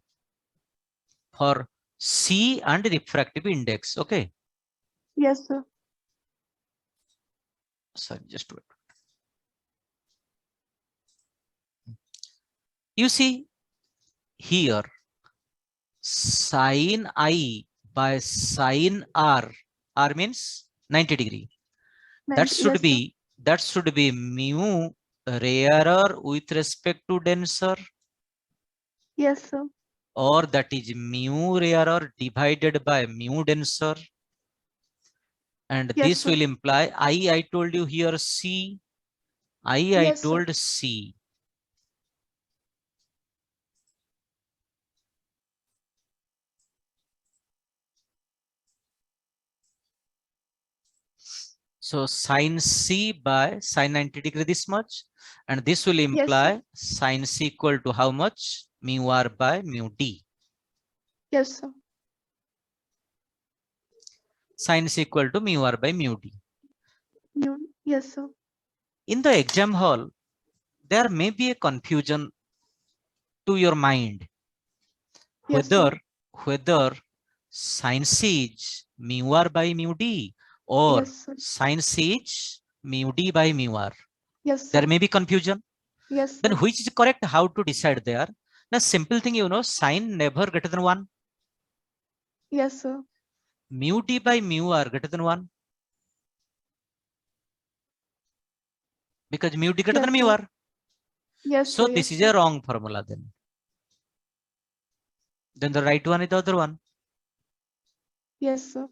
for C and refractive index. Okay. Yes, sir. Sorry, just wait. You see here, sine I by sine R, R means 90 degree. That 90. should Yes, sir. be mu rarer with respect to denser, Yes, sir. or that is mu rarer divided by mu denser. And Yes, this sir. will imply I told you here C, I Yes, sir. told C. So sine C by sine 90 degree this much, and this will Yes, sir. imply sine C equal to how much? Mu R by mu D. Yes, sir. Sine C equal to mu R by mu D. Yes, sir. In the exam hall, there may be a confusion to your mind Yes, sir. whether sine C is mu R by mu D or Yes, sir. sine C is mu D by mu R. Yes, There sir. may be confusion. Yes, Then sir. which is correct? How to decide there? Now simple thing, you know, sine never greater than 1. Yes, sir. Mu D by mu R greater than 1. Because mu D greater than Yes, mu sir. R. Yes, So sir. this Yes, is sir. a wrong formula then. Then the right one is the other one. Yes, sir.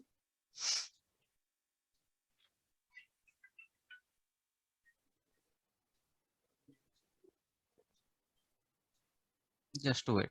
Just wait.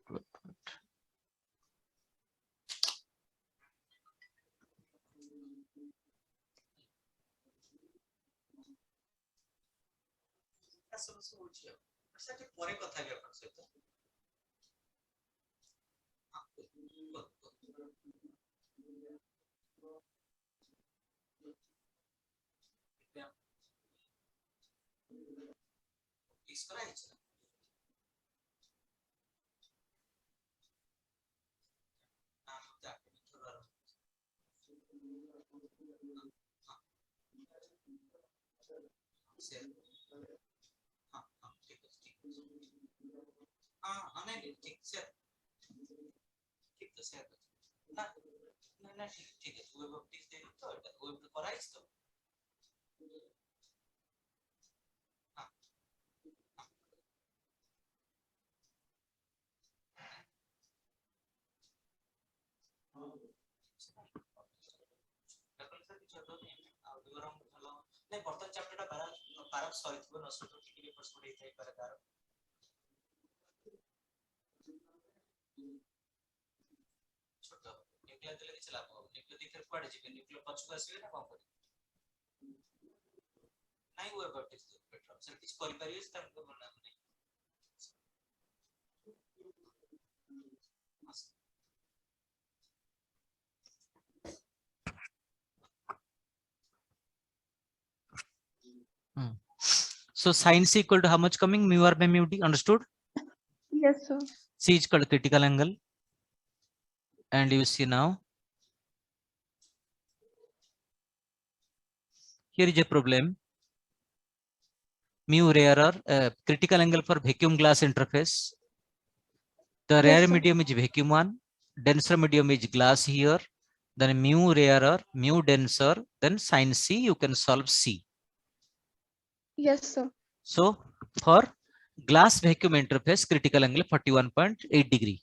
So sine C equal to how much coming? Mu R by mu D. Understood? Yes, sir. C is called critical angle. And you see now, here is a problem. Mu rarer, critical angle for vacuum glass interface. The Yes, rare sir. medium is vacuum one, denser medium is glass here, then mu rarer, mu denser, then sin C, you can solve C. Yes, sir. So for glass vacuum interface, critical angle 41.8 degree.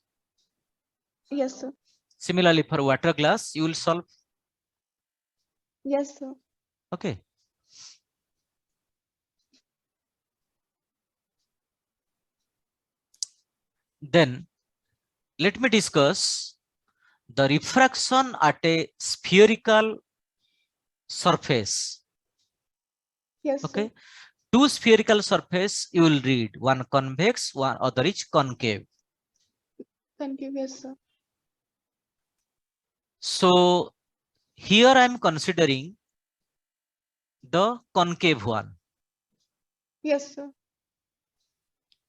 Yes, sir. Similarly, for water glass, you will solve. Yes, sir. Okay. Then let me discuss the refraction at a spherical surface. Yes, sir. Okay. Two spherical surface you will read, one convex, one other is concave. Thank you. Yes, sir. So here I am considering the concave one. Yes, sir.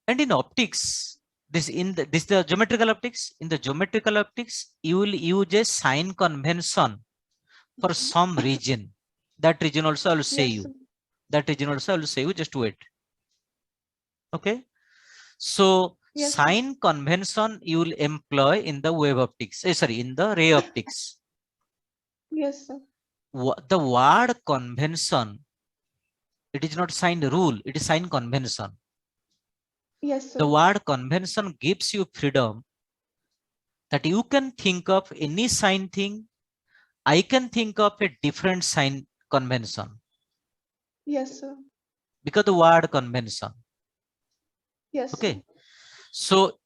And in optics, this is the geometrical optics. In the geometrical optics, you will use a sign convention for some region. That region also I will say Yes, you. sir. That region also I will say you. Just wait. Okay. So Yes, sir. sign convention you will employ in the wave optics. Sorry, in the ray optics. Yes, sir. The word convention, it is not sign rule. It is sign convention. Yes, The sir. word convention gives you freedom that you can think of any sign thing. I can think of a different sign convention Yes, sir. because the word convention. Yes, sir. Okay. So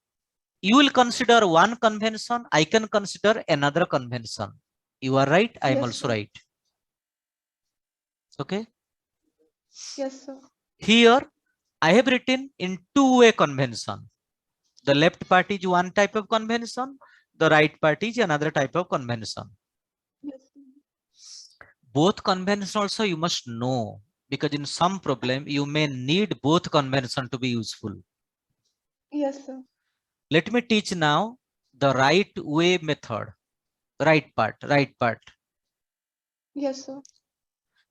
you will consider one convention. I can consider another convention. You are right. I am Yes, also sir. right. Okay. Yes, sir. Here I have written in two-way convention. The left part is one type of convention. The right part is another type of convention. Yes, sir. Both conventions also you must know, because in some problem you may need both convention to be useful. Yes, sir. Let me teach now the right way method. Right part, right part. Yes, sir.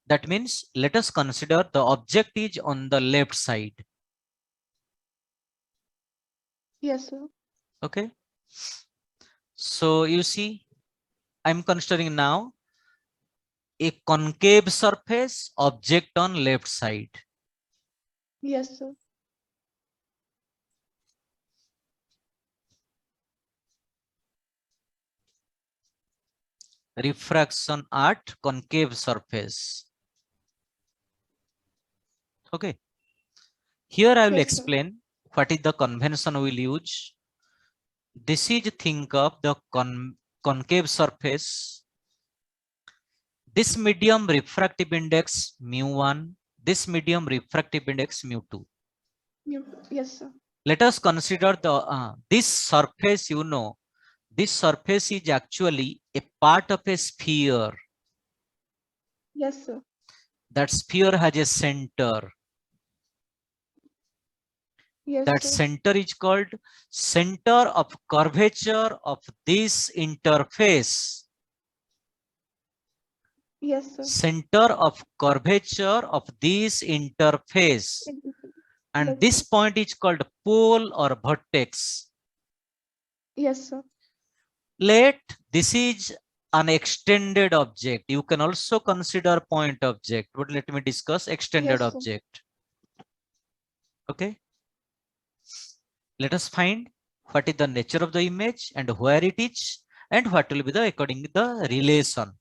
That means let us consider the object is on the left side. Yes, sir. Okay. So you see, I'm considering now a concave surface, object on left side. Yes, sir. Refraction at concave surface. Okay. Here I will Yes, sir. explain what is the convention we will use. This is think of the concave surface. This medium refractive index mu1. This medium refractive index mu2. Yes, sir. Let us consider the this surface. You know, this surface is actually a part of a sphere. Yes, sir. That sphere has a center. Yes, That sir. center is called center of curvature of this interface. Yes, sir. Center of curvature of this interface. And Yes, this sir. point is called pole or vertex. Yes, sir. Let this is an extended object. You can also consider point object, but let me discuss extended Yes, sir. object. Okay. Let us find what is the nature of the image and where it is and what will be the according to the relation.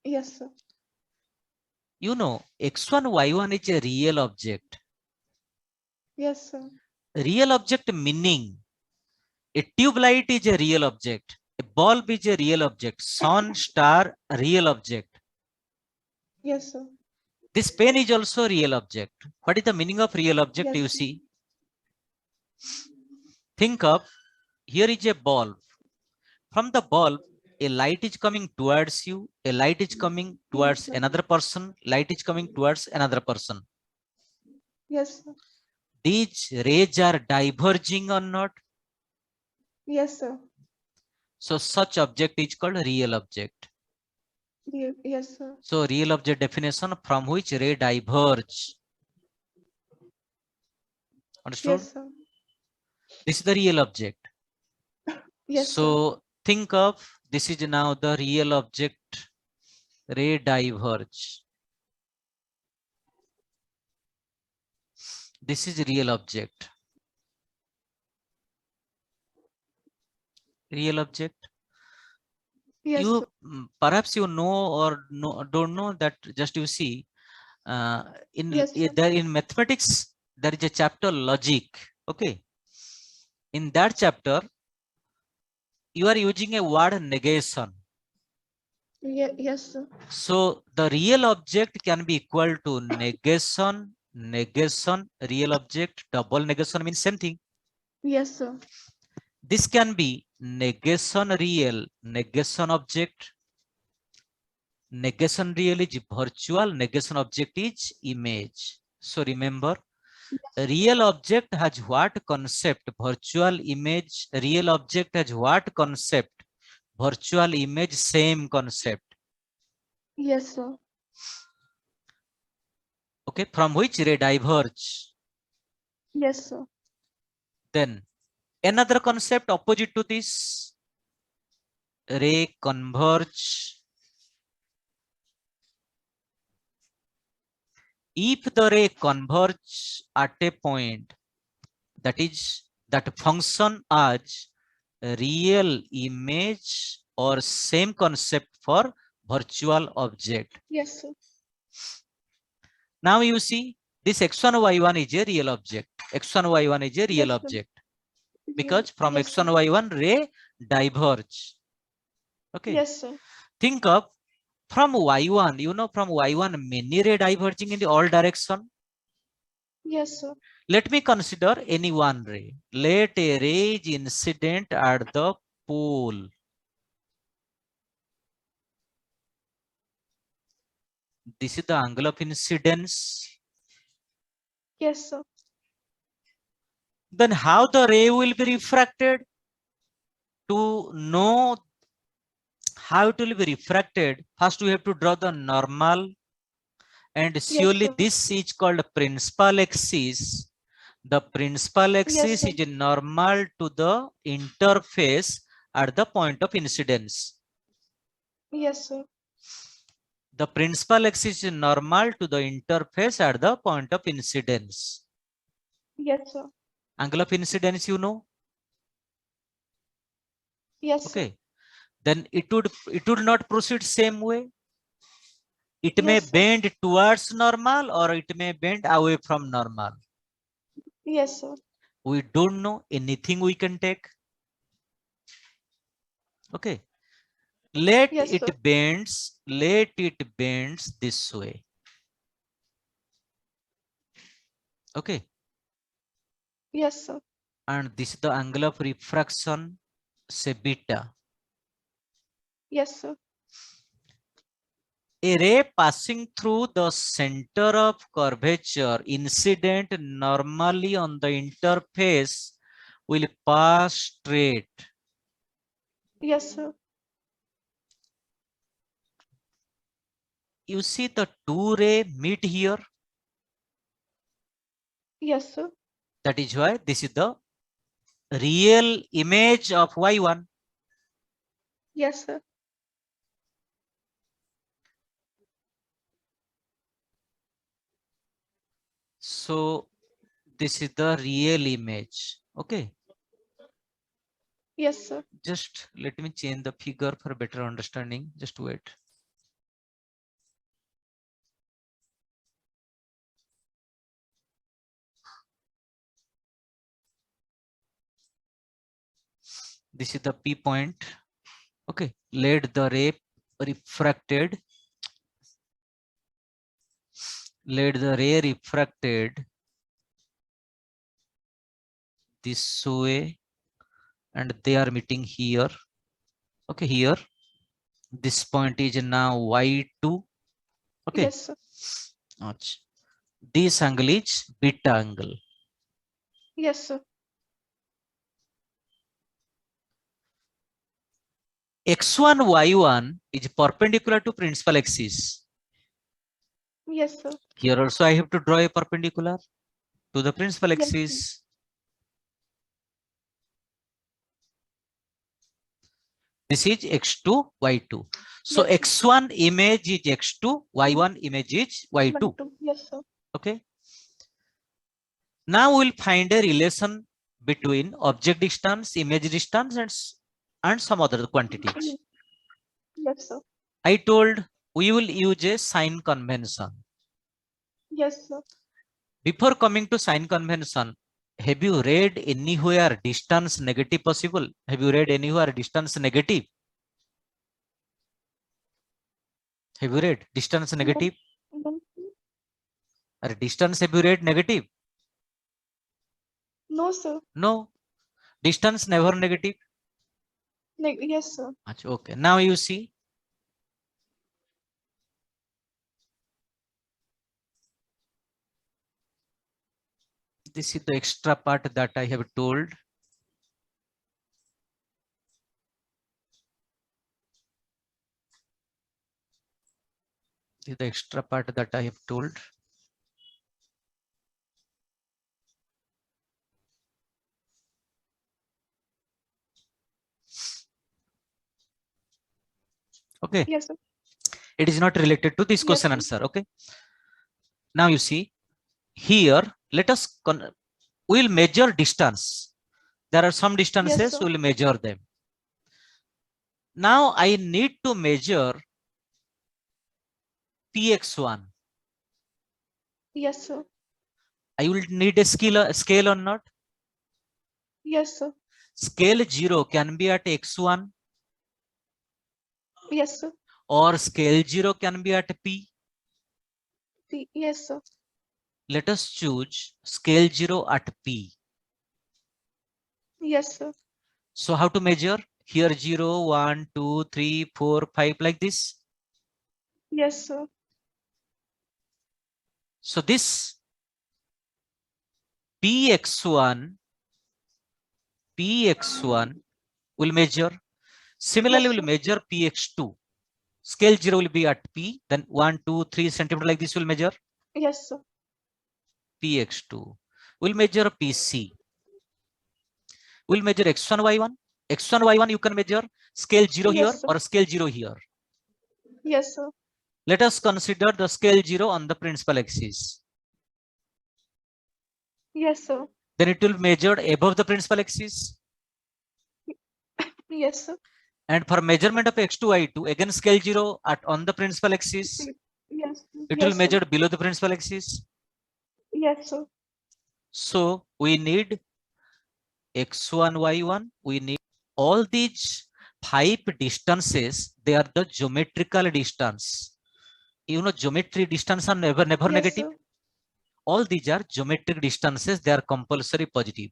Yes, sir. You know, x1, y1 is a real object. Yes, sir. Real object meaning a tube light is a real object. A bulb is a real object. Sun, star, real object. Yes, sir. This pen is also a real object. What is the meaning of real object? You Yes, sir. see, think of here is a bulb. From the bulb, a light is coming towards you. A light is coming Yes, towards sir. another person. Light is coming towards another person. Yes, sir. These rays are diverging or not? Yes, sir. So such object is called real object. Yes, sir. So real object definition, from which ray diverge. Understood? Yes, sir. This is the real object. Yes, sir. So think of, this is now the real object, ray diverge. This is real object. Real object. Yes, You sir. perhaps you know or no, don't know that, just you see, Yes, sir. there in mathematics there is a chapter logic. Okay, in that chapter you are using a word negation. Yes, sir. So the real object can be equal to negation, negation, real object. Double negation means same thing. Yes, sir. This can be negation real, negation object. Negation real is virtual, negation object is image. So remember, real object has what concept? Virtual image. Real object has what concept? Virtual image, same concept. Yes, sir. Okay, from which ray diverge. Yes, sir. Then another concept opposite to this, ray converge. If the ray converge at a point, that is, that function as real image or same concept for virtual object. Yes, sir. Now you see, this x1 y1 is a real object. X1 y1 is a real Yes, sir. object because from Yes, x1 sir. y1 ray diverge. Okay, Yes, sir. think of, from y1, you know, from y1 many ray diverging in the all direction. Yes, sir. Let me consider any one ray. Let a ray is incident at the pole. This is the angle of incidence. Yes, sir. Then how the ray will be refracted? To know how it will be refracted, first we have to draw the normal, and Yes, surely sir. this is called principal axis. The principal Yes, axis sir. is normal to the interface at the point of incidence. Yes, sir. The principal axis is normal to the interface at the point of incidence. Yes, sir. Angle of incidence, you know. Yes, sir. Okay, then it would not proceed same way. It may Yes, sir. bend towards normal or it may bend away from normal. Yes, sir. We don't know, anything we can take. Okay, let Yes, sir. it bends this way. Okay, Yes, sir. and this is the angle of refraction, say beta. Yes, sir. A ray passing through the center of curvature incident normally on the interface will pass straight. Yes, sir. You see the two ray meet here. Yes, sir. That is why this is the real image of y1. Yes, sir. So this is the real image. Okay, Yes, sir. just let me change the figure for better understanding. Just wait. This is the P point. Okay, let the ray refracted. Let the ray refracted this way, and they are meeting here. Okay, here. This point is now y2. Okay. Yes, sir. This angle is beta angle. Yes, sir. x1 y1 is perpendicular to principal axis. Yes, sir. Here also I have to draw a perpendicular to the principal Yes, sir. axis. This is x2 y2. So Yes, sir. x1 image is x2, y1 image is y2. 1, 2. Yes, sir. Okay. Now we'll find a relation between object distance, image distance, and some other quantities. Yes, sir. I told we will use a sign convention. Yes, sir. Before coming to sign convention, have you read anywhere distance negative possible? Have you read anywhere distance negative? Have you read distance negative? No, Or distance have you read negative? no, sir. No. Distance never negative. Yes, sir. Okay. Now you see. This is the extra part that I have told. This is the extra part that I have told. Okay. Yes, sir. It is not related to this Yes, question sir. answer. Okay. Now you see here, let us we'll measure distance. There are some Yes, distances, sir. we'll measure them. Now I need to measure px1. Yes, sir. I will need a scale or not? Yes, sir. Scale 0 can be at x1 Yes, sir. or scale 0 can be at p. Yes, sir. Let us choose scale 0 at p. Yes, sir. So how to measure? Here 0, 1, 2, 3, 4, 5 like this. Yes, sir. So this px1 will measure. Similarly, Yes, we'll sir. measure px2. Scale 0 will be at p, then 1, 2, 3 centimeter like this will measure Yes, sir. px2. We'll measure pc. We'll measure x1, y1. X1, y1 you can measure scale 0 here Yes, sir. or scale 0 here. Yes, sir. Let us consider the scale 0 on the principal axis. Yes, sir. Then it will measure above the principal axis. Yes, sir. And for measurement of x2, y2, again scale 0 on the principal axis. Yes. It will Yes, sir. measure below the principal axis. Yes, sir. So we need x1, y1. We need all these 5 distances. They are the geometrical distance. You know, geometry distance are never Yes, negative. sir. All these are geometric distances. They are compulsory positive.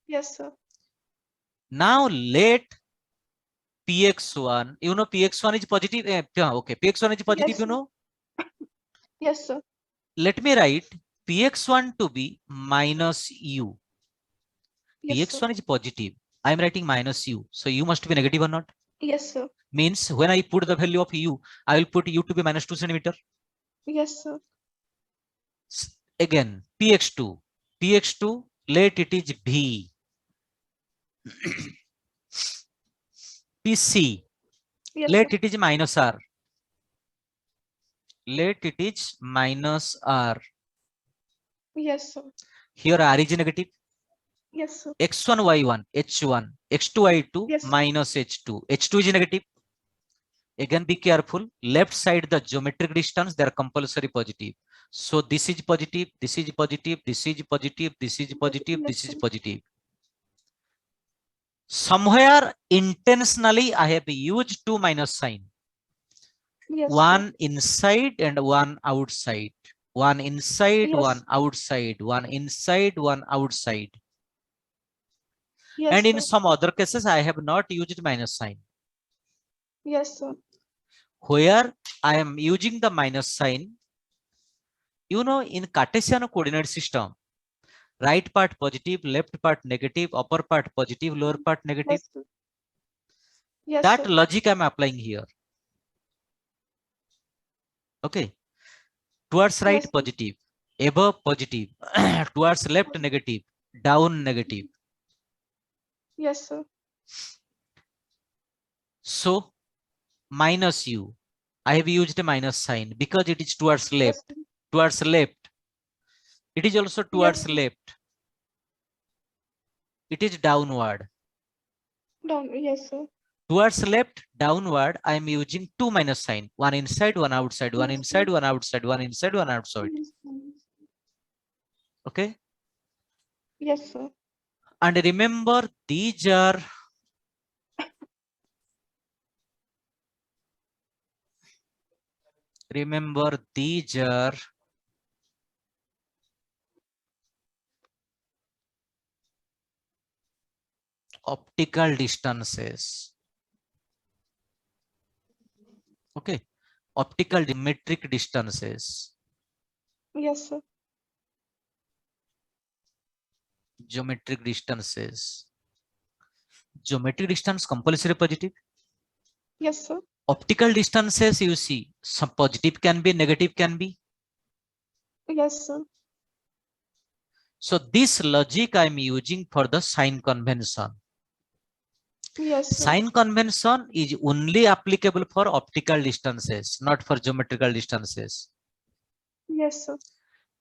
Yes, sir. Now let px1, you know, px1 is positive. Okay, px1 is positive, Yes, you sir. know. Yes, sir. Let me write px1 to be minus u. Yes, sir. px1 is positive. I am writing minus u. So u must be negative or not? Yes, sir. Means when I put the value of u, I will put u to be minus 2 centimeter. Yes, sir. Again, px2. px2, let it is v. pc, Yes, let sir. it is minus r. Let it is minus r. Yes, sir. Here r is negative. Yes, sir. x1, y1, h1, x2, y2 Yes. minus h2. h2 is negative. Again, be careful. Left side, the geometric distance, they are compulsory positive. So this is positive, this is positive, this is positive, this is positive, Yes, this is sir. positive. Somewhere intentionally, I have used 2 minus sign. Yes, sir. One inside and one outside. One inside, one Yes. outside, one inside, one outside. And Yes, in sir. some other cases, I have not used minus sign. Yes, sir. Where I am using the minus sign, you know, in Cartesian coordinate system, right part positive, left part negative, upper part positive, lower part negative. Yes, sir. Yes, That sir. logic I'm applying here. Okay. Towards right, Yes, sir. positive. Above, positive. Towards left, negative. Down, negative. Yes, sir. So minus u. I have used a minus sign because it is towards Yes, left. sir. Towards left. It is also Yes, towards sir. left. It is downward. Down. Yes, sir. Towards left, downward, I am using two minus sign. One inside, one outside, one Yes, sir. inside, one outside, one inside, one outside. Yes, sir. Okay. Yes, sir. And remember, these are optical distances. Okay. Optical metric distances. Yes, sir. Geometric distances. Geometric distance compulsory positive. Yes, sir. Optical distances, you see, some positive can be, negative can be. Yes, sir. So this logic I'm using for the sign convention. Yes, sir. Sign convention is only applicable for optical distances, not for geometrical distances. Yes, sir.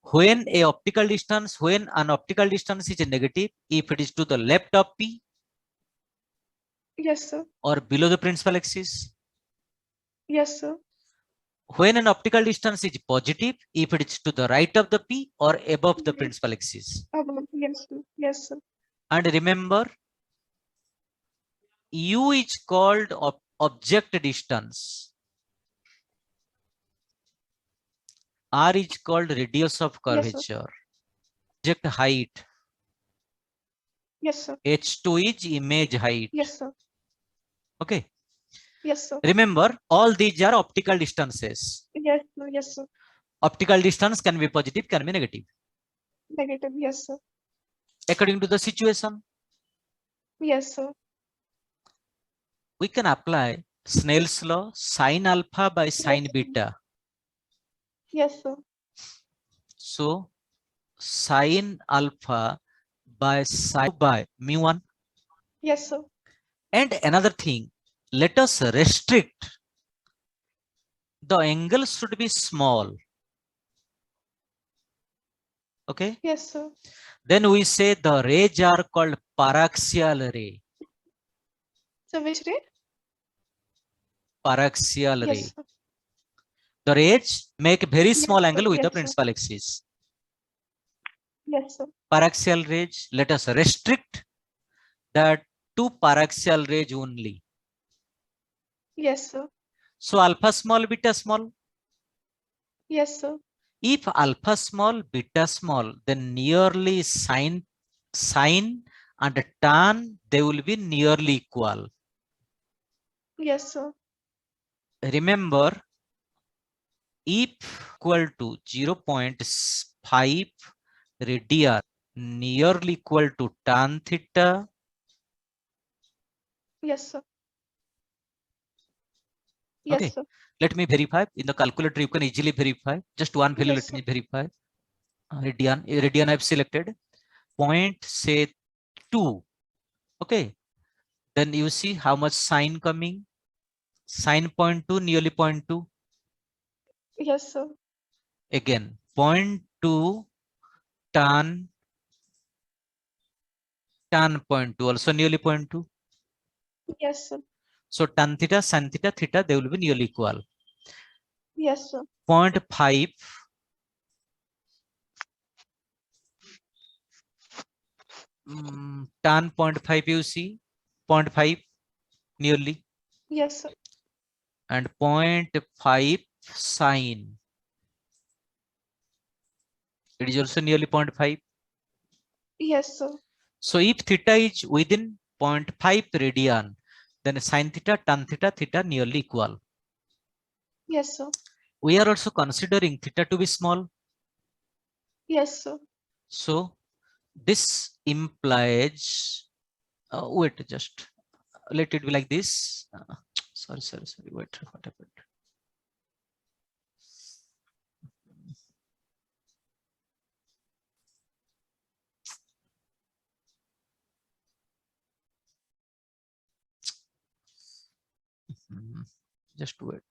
When an optical distance is negative, if it is to the left of P Yes, sir. or below the principal axis. Yes, sir. When an optical distance is positive, if it is to the right of the P or above the Yes. principal axis. Yes, sir. Yes, sir. And remember, U is called object distance. R is called radius of Yes, sir. curvature. Object height. Yes, sir. H2 is image height. Yes, sir. Okay. Yes, sir. Remember, all these are optical distances. Yes, sir. Yes, sir. Optical distance can be positive, can be negative. Negative. Yes, sir. According to the situation, Yes, sir. we can apply Snell's law, sin alpha by Yes, sin sir. beta. Yes, sir. So sin alpha by psi by mu1. Yes, sir. And another thing, let us restrict. The angle should be small. Okay. Yes, sir. Then we say the rays are called paraxial ray. So which ray? Paraxial ray. Yes, sir. The rays make very Yes, small sir. angle with the Yes, sir. principal axis. Yes, sir. Paraxial rays, let us restrict that to paraxial rays only. Yes, sir. So alpha small, beta small. Yes, sir. If alpha small, beta small, then nearly sin and tan, they will be nearly equal. Yes, sir. Remember, if equal to 0.5 radian, nearly equal to tan theta. Yes, sir. Okay, Yes, sir. let me verify. In the calculator, you can easily verify. Just one value, Yes, let sir. me verify. Radian I've selected. Point, say 2. Okay, then you see how much sine coming. Sine 0.2, nearly 0.2. Yes, sir. Again, 0.2 tan 0.2, also nearly 0.2. Yes, sir. So tan theta, sin theta, theta, they will be nearly equal. Yes, sir. 0.5 tan 0.5, you see 0.5 nearly, Yes, sir. and 0.5 sine, it is also nearly 0.5. Yes, sir. So if theta is within 0.5 radian, then sin theta, tan theta, theta nearly equal. Yes, sir. We are also considering theta to be small. Yes, sir. So this implies, wait, just let it be like this. Sorry, wait, what happened? Just wait.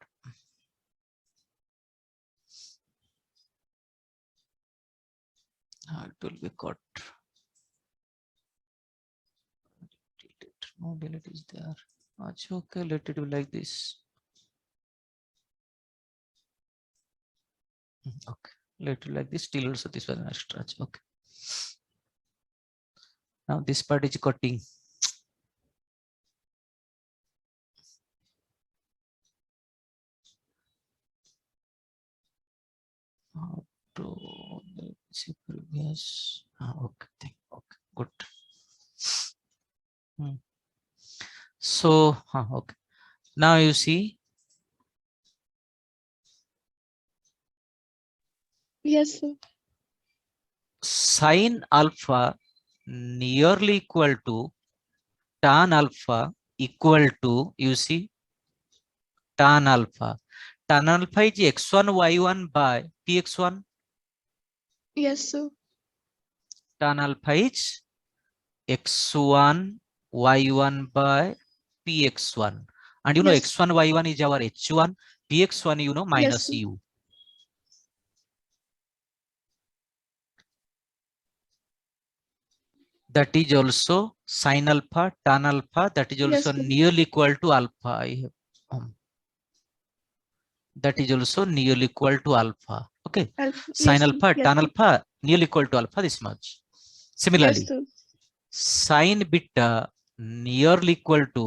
It will be cut. No delete is there. Okay, let it be like this. Okay, let it like this. Still also this was an extra. Okay. Now this part is cutting. How to see previous? Okay, okay, good. So, okay. Now you see. Yes, sir. Sin alpha nearly equal to tan alpha equal to, you see, tan alpha. Tan alpha is x1 y1 by px1. Yes, sir. Tan alpha is x1 y1 by px1. And you know Yes. x1 y1 is our h1, px1 you know Yes, minus sir. u. That is also sin alpha, tan alpha, that is Yes, also sir. nearly equal to alpha. That is also nearly equal to alpha. Okay. Alpha. Sin Yes, sir. alpha, Yes, tan sir. alpha nearly equal to alpha this much. Yes, Similarly, sir. sin beta nearly equal to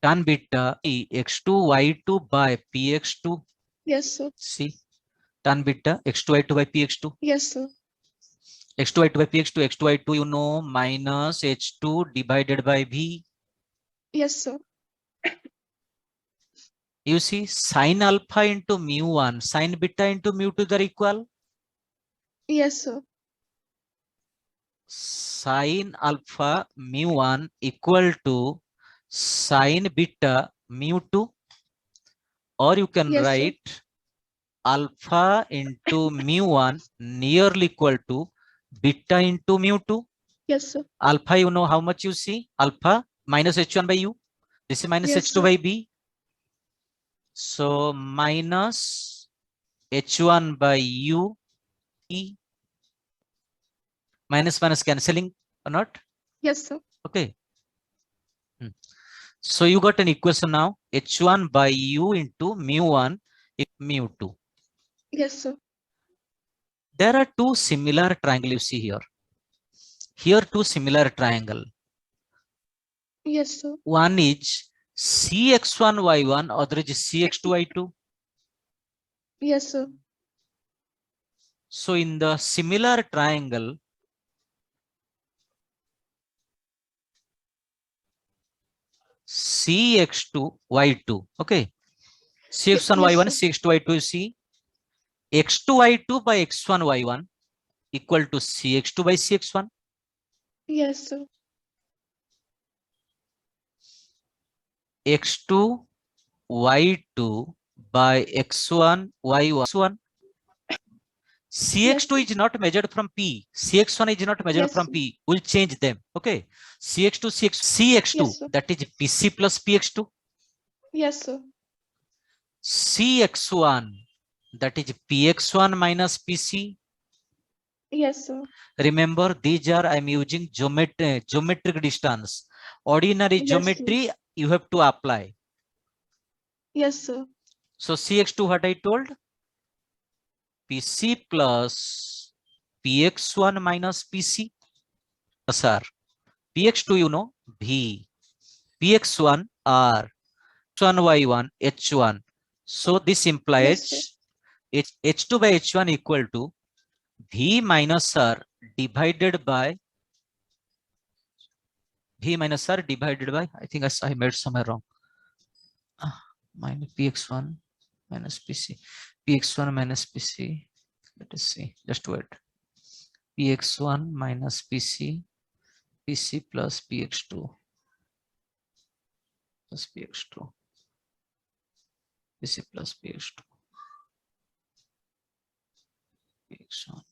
tan beta x2 y2 by px2. Yes, sir. See, tan beta x2 y2 by px2. Yes, sir. x2 y2 by px2, x2 y2 you know minus h2 divided by v. Yes, sir. You see, sin alpha into mu1, sin beta into mu2 they are equal. Yes, sir. Sin alpha mu1 equal to sin beta mu2, or you can Yes, sir. write alpha into mu1 nearly equal to beta into mu2. Yes, sir. Alpha, you know how much you see? Alpha minus h1 by u. This is minus Yes, h2 sir. by b. So minus h1 by u e. Minus minus cancelling or not? Yes, sir. Okay. So you got an equation now, h1 by u into mu1 mu2. Yes, sir. There are two similar triangles you see here. Here two similar triangle. Yes, sir. One is cx1y1, other is cx2y2. Yes, sir. So in the similar triangle, cx2y2, okay, Yes, cx1y1, sir. cx2y2, you see x2y2 by x1y1 equal to cx2 by cx1. Yes, sir. x2 y2 by x1 y1. Yes, cx2 sir. is not measured from p, cx1 is not measured Yes, from sir. p. We'll change them. Okay, cx2 Yes, sir. that is pc plus px2. Yes, sir. cx1 that is px1 minus pc. Yes, sir. Remember, these are I'm using geometric distance. Ordinary Yes, sir. geometry you have to apply. Yes, sir. So cx2 what I told, pc plus px1 minus pc. Sir, px2 you know v, px1 r, h1 y1 h1. So this Yes, sir. implies h2 by h1 equal to v minus r divided by I think I made somewhere wrong. Minus px1 minus pc, px1 minus pc. Let us see, just wait. px1 minus pc, pc plus px2. plus px2. This is plus px2. px1.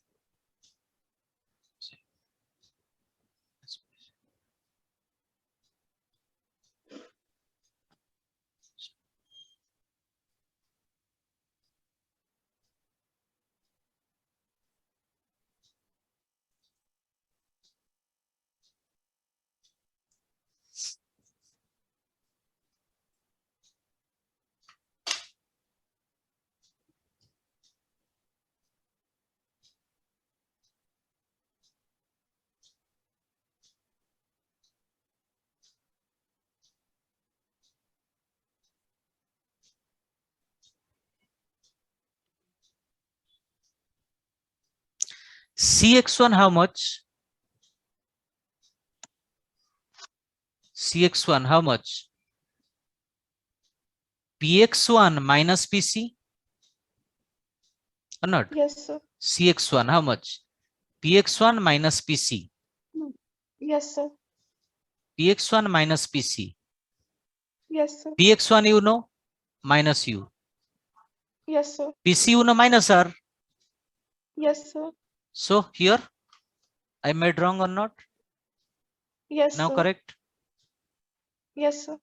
Cx1 how much? Cx1 how much? Px1 minus Pc or not? Yes, sir. Cx1 how much? Px1 minus Pc. Yes, sir. Px1 minus Pc. Yes, sir. Px1 you know, minus u. Yes, sir. Pc you know, minus r. Yes, sir. So here I made wrong or not? Yes, Now sir. correct? Yes, sir.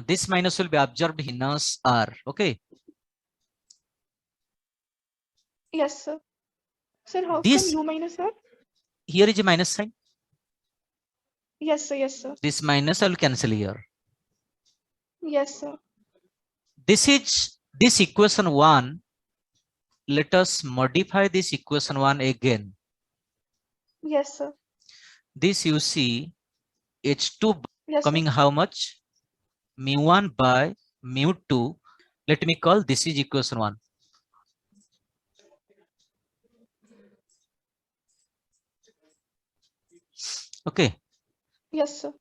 This minus will be absorbed in us r. Okay. Yes, sir. Sir, how come This U minus R? here is a minus sign. Yes, sir. Yes, sir. This minus I will cancel here. Yes, sir. This is this equation 1. Let us modify this equation 1 again. Yes, sir. This you see H2 Yes, sir. coming how much? Mu1 by mu2. Let me call this is equation 1. Okay. Yes, sir.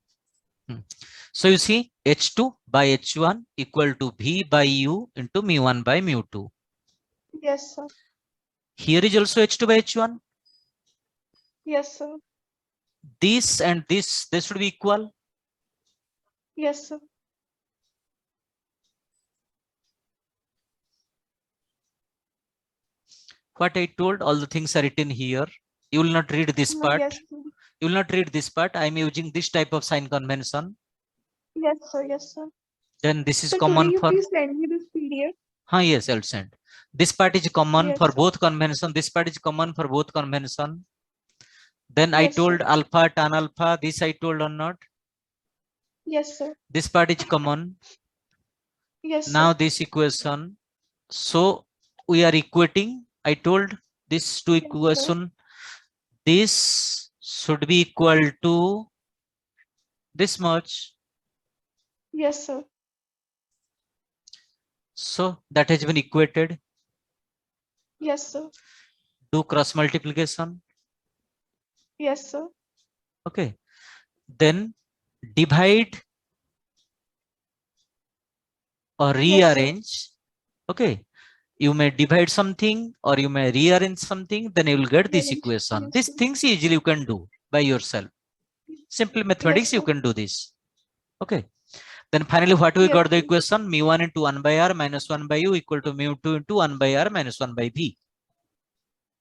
So you see H2 by H1 equal to V by U into mu1 by mu2. Yes, sir. Here is also H2 by H1. Yes, sir. This and this, they should be equal. Yes, sir. What I told, all the things are written here. You will not read this part. Yes, sir. You will not read this part. I am using this type of sign convention. Yes, sir. Yes, sir. Then this is So today common you for. please send me this PDF. Yes, I'll send. This part is common Yes, for sir. both convention. This part is common for both convention. Then I Yes, told sir. alpha, tan alpha. This I told or not. Yes, sir. This part is common. Yes, Now sir. this equation. So we are equating. I told this two Yes, sir. equation. This should be equal to this much. Yes, sir. So that has been equated. Yes, sir. Do cross multiplication. Yes, sir. Okay. Then divide or Yes, sir. rearrange. Okay. You may divide something or you may rearrange something, then you will get this Yes, equation. yes, These sir. things easily you can do by yourself. Simple Yes, mathematics, you sir. can do this. Okay. Then finally, what we Yes, got the sir. equation? Mu1 into 1 by r minus 1 by u equal to mu2 into 1 by r minus 1 by v.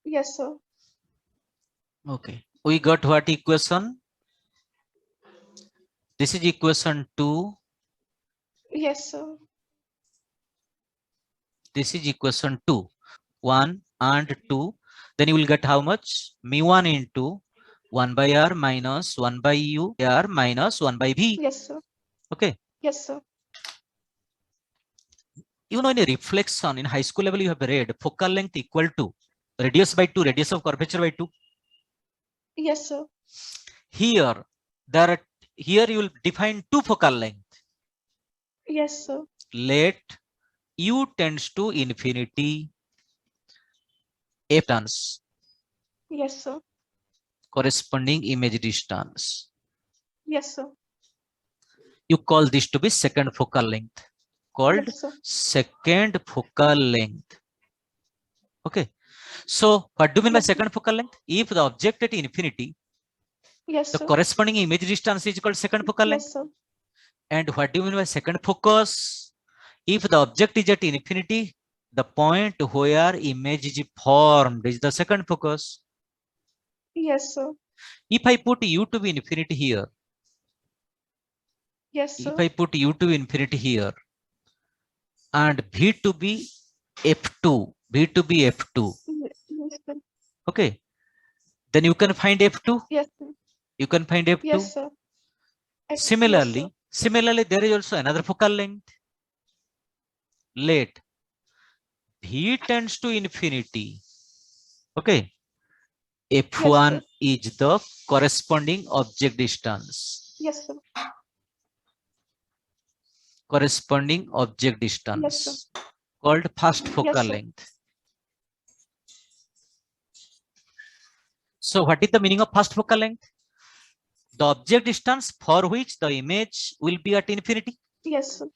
Yes, sir. Okay. We got what equation? This is equation 2. Yes, sir. This is equation 2. 1 and 2. Then you will get how much? Mu1 into 1 by r minus 1 by u r minus 1 by v. Yes, sir. Okay. Yes, sir. You know, in a reflection in high school level, you have read focal length equal to radius by 2, radius of curvature by 2. Yes, sir. Here, here you will define two focal length. Yes, sir. Let u tends to infinity. F distance. Yes, sir. Corresponding image distance. Yes, sir. You call this to be second focal length. Called Yes, sir. second focal length. Okay. So what do you mean by Yes, sir. second focal length? If the object at infinity, Yes, the sir. corresponding image distance is called second focal length. Yes, sir. And what do you mean by second focus? If the object is at infinity, the point where image is formed is the second focus. Yes, sir. If I put u to be infinity here, Yes, if sir. I put u to be infinity here and v to be f2, v to be f2, Yes, sir. okay, then you can find f2. Yes, sir. You can find f2. Yes, sir. Yes, sir. Similarly, there is also another focal length. Let v tends to infinity. Okay, Yes, sir. f1 is the corresponding object distance. Yes, sir. Corresponding object Yes, sir. distance called first Yes, focal sir. length. So what is the meaning of first focal length? The object distance for which the image will be at infinity, Yes, sir.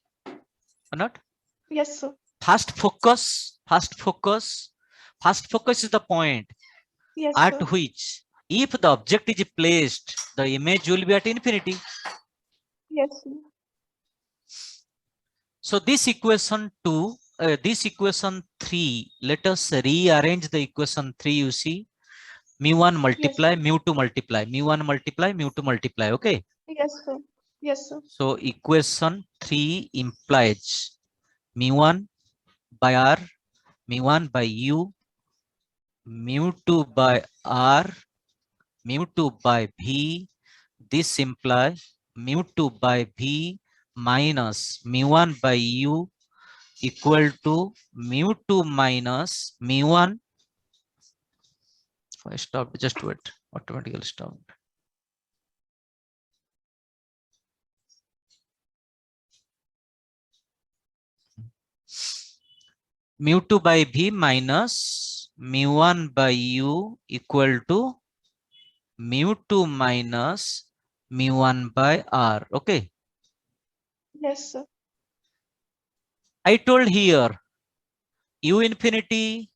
or not? Yes, sir. First focus is the point Yes, at sir. which if the object is placed, the image will be at infinity. Yes, sir. So this equation 2, this equation 3, let us rearrange the equation 3, you see. Mu1 Yes, multiply, mu2 multiply, mu1 multiply, mu2 multiply, okay? yes, sir. Yes, sir. So equation 3 implies mu1 by r, mu1 by u, mu2 by r, mu2 by v. This implies mu2 by v minus mu1 by u equal to mu2 minus mu1. If I stopped, just wait, automatically stopped. Mu2 by v minus mu1 by u equal to mu2 minus mu1 by r. Okay. Yes, sir. I told here u infinity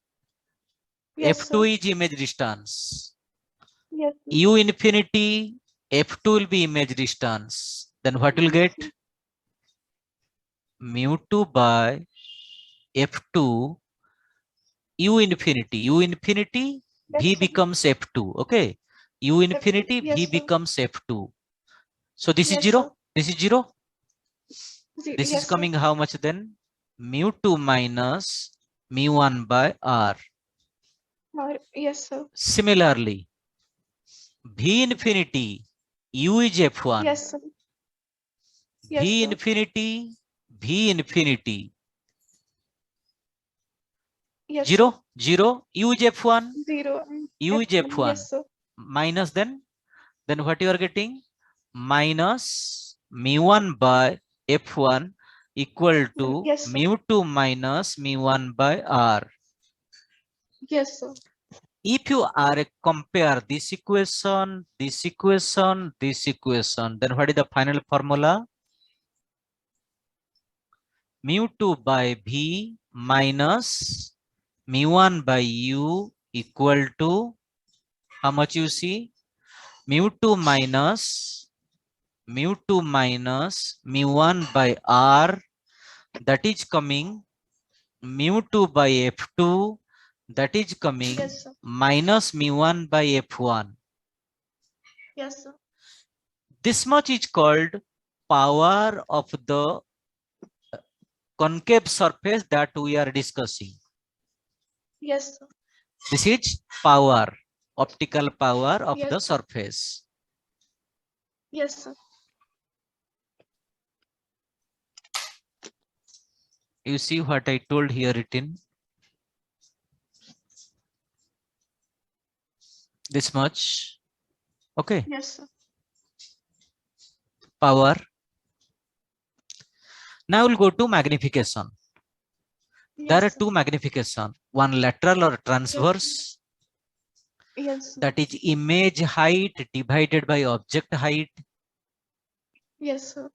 Yes, f2 sir. is image distance. Yes, sir. U infinity f2 will be image distance. Then what will get? Mu2 by f2 u infinity v Yes, sir. becomes f2. Okay. U infinity v Yes, sir. becomes f2. So this is Yes, sir. 0. This is 0. This is Yes, sir. coming how much then? Mu2 minus mu1 by r. Yes, sir. Similarly, v infinity u is f1. Yes, sir. Yes, v sir. infinity Yes, 0 sir. 0 u is f1. Zero and U is F1. f1 Yes, sir. minus then what you are getting? Minus mu1 by f1 equal to Yes, sir. mu2 minus mu1 by r. Yes, sir. If you are compare this equation, then what is the final formula? Mu2 by v minus mu1 by u equal to how much you see? Mu2 minus mu1 by r, that is coming mu2 by f2, that is coming Yes, sir. minus mu1 by f1. Yes, sir. This much is called power of the concave surface that we are discussing. Yes, sir. This is power, optical power of Yes, the surface. yes, sir. You see what I told here written? This much. Okay. Yes, sir. Power. Now we'll go to magnification. There are Yes, sir. two magnification, one lateral or Yes, transverse, yes, sir. that is image height divided by object height. Yes, sir.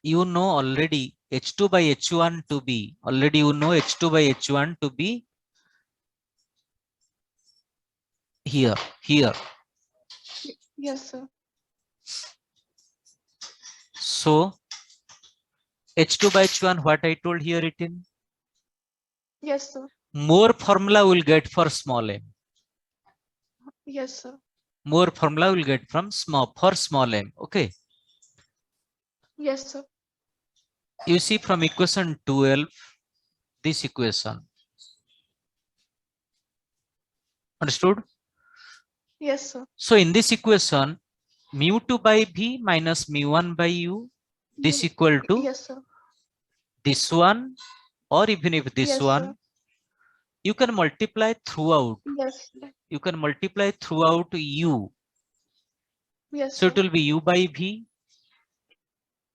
You know already h2 by h1 to be, h2 by h1 to be here. Yes, sir. So H2 by H1, what I told here written? Yes, sir. More formula will get for small m. Yes, sir. More formula will get from small m. Okay. Yes, sir. You see from equation 12, this equation. Understood? Yes, sir. So in this equation, mu2 by v minus mu1 by u, this equal to Yes, sir. this one, or even if this Yes, sir. one, you can multiply throughout. Yes, sir. You can multiply throughout u. Yes, So it sir. will be u by v,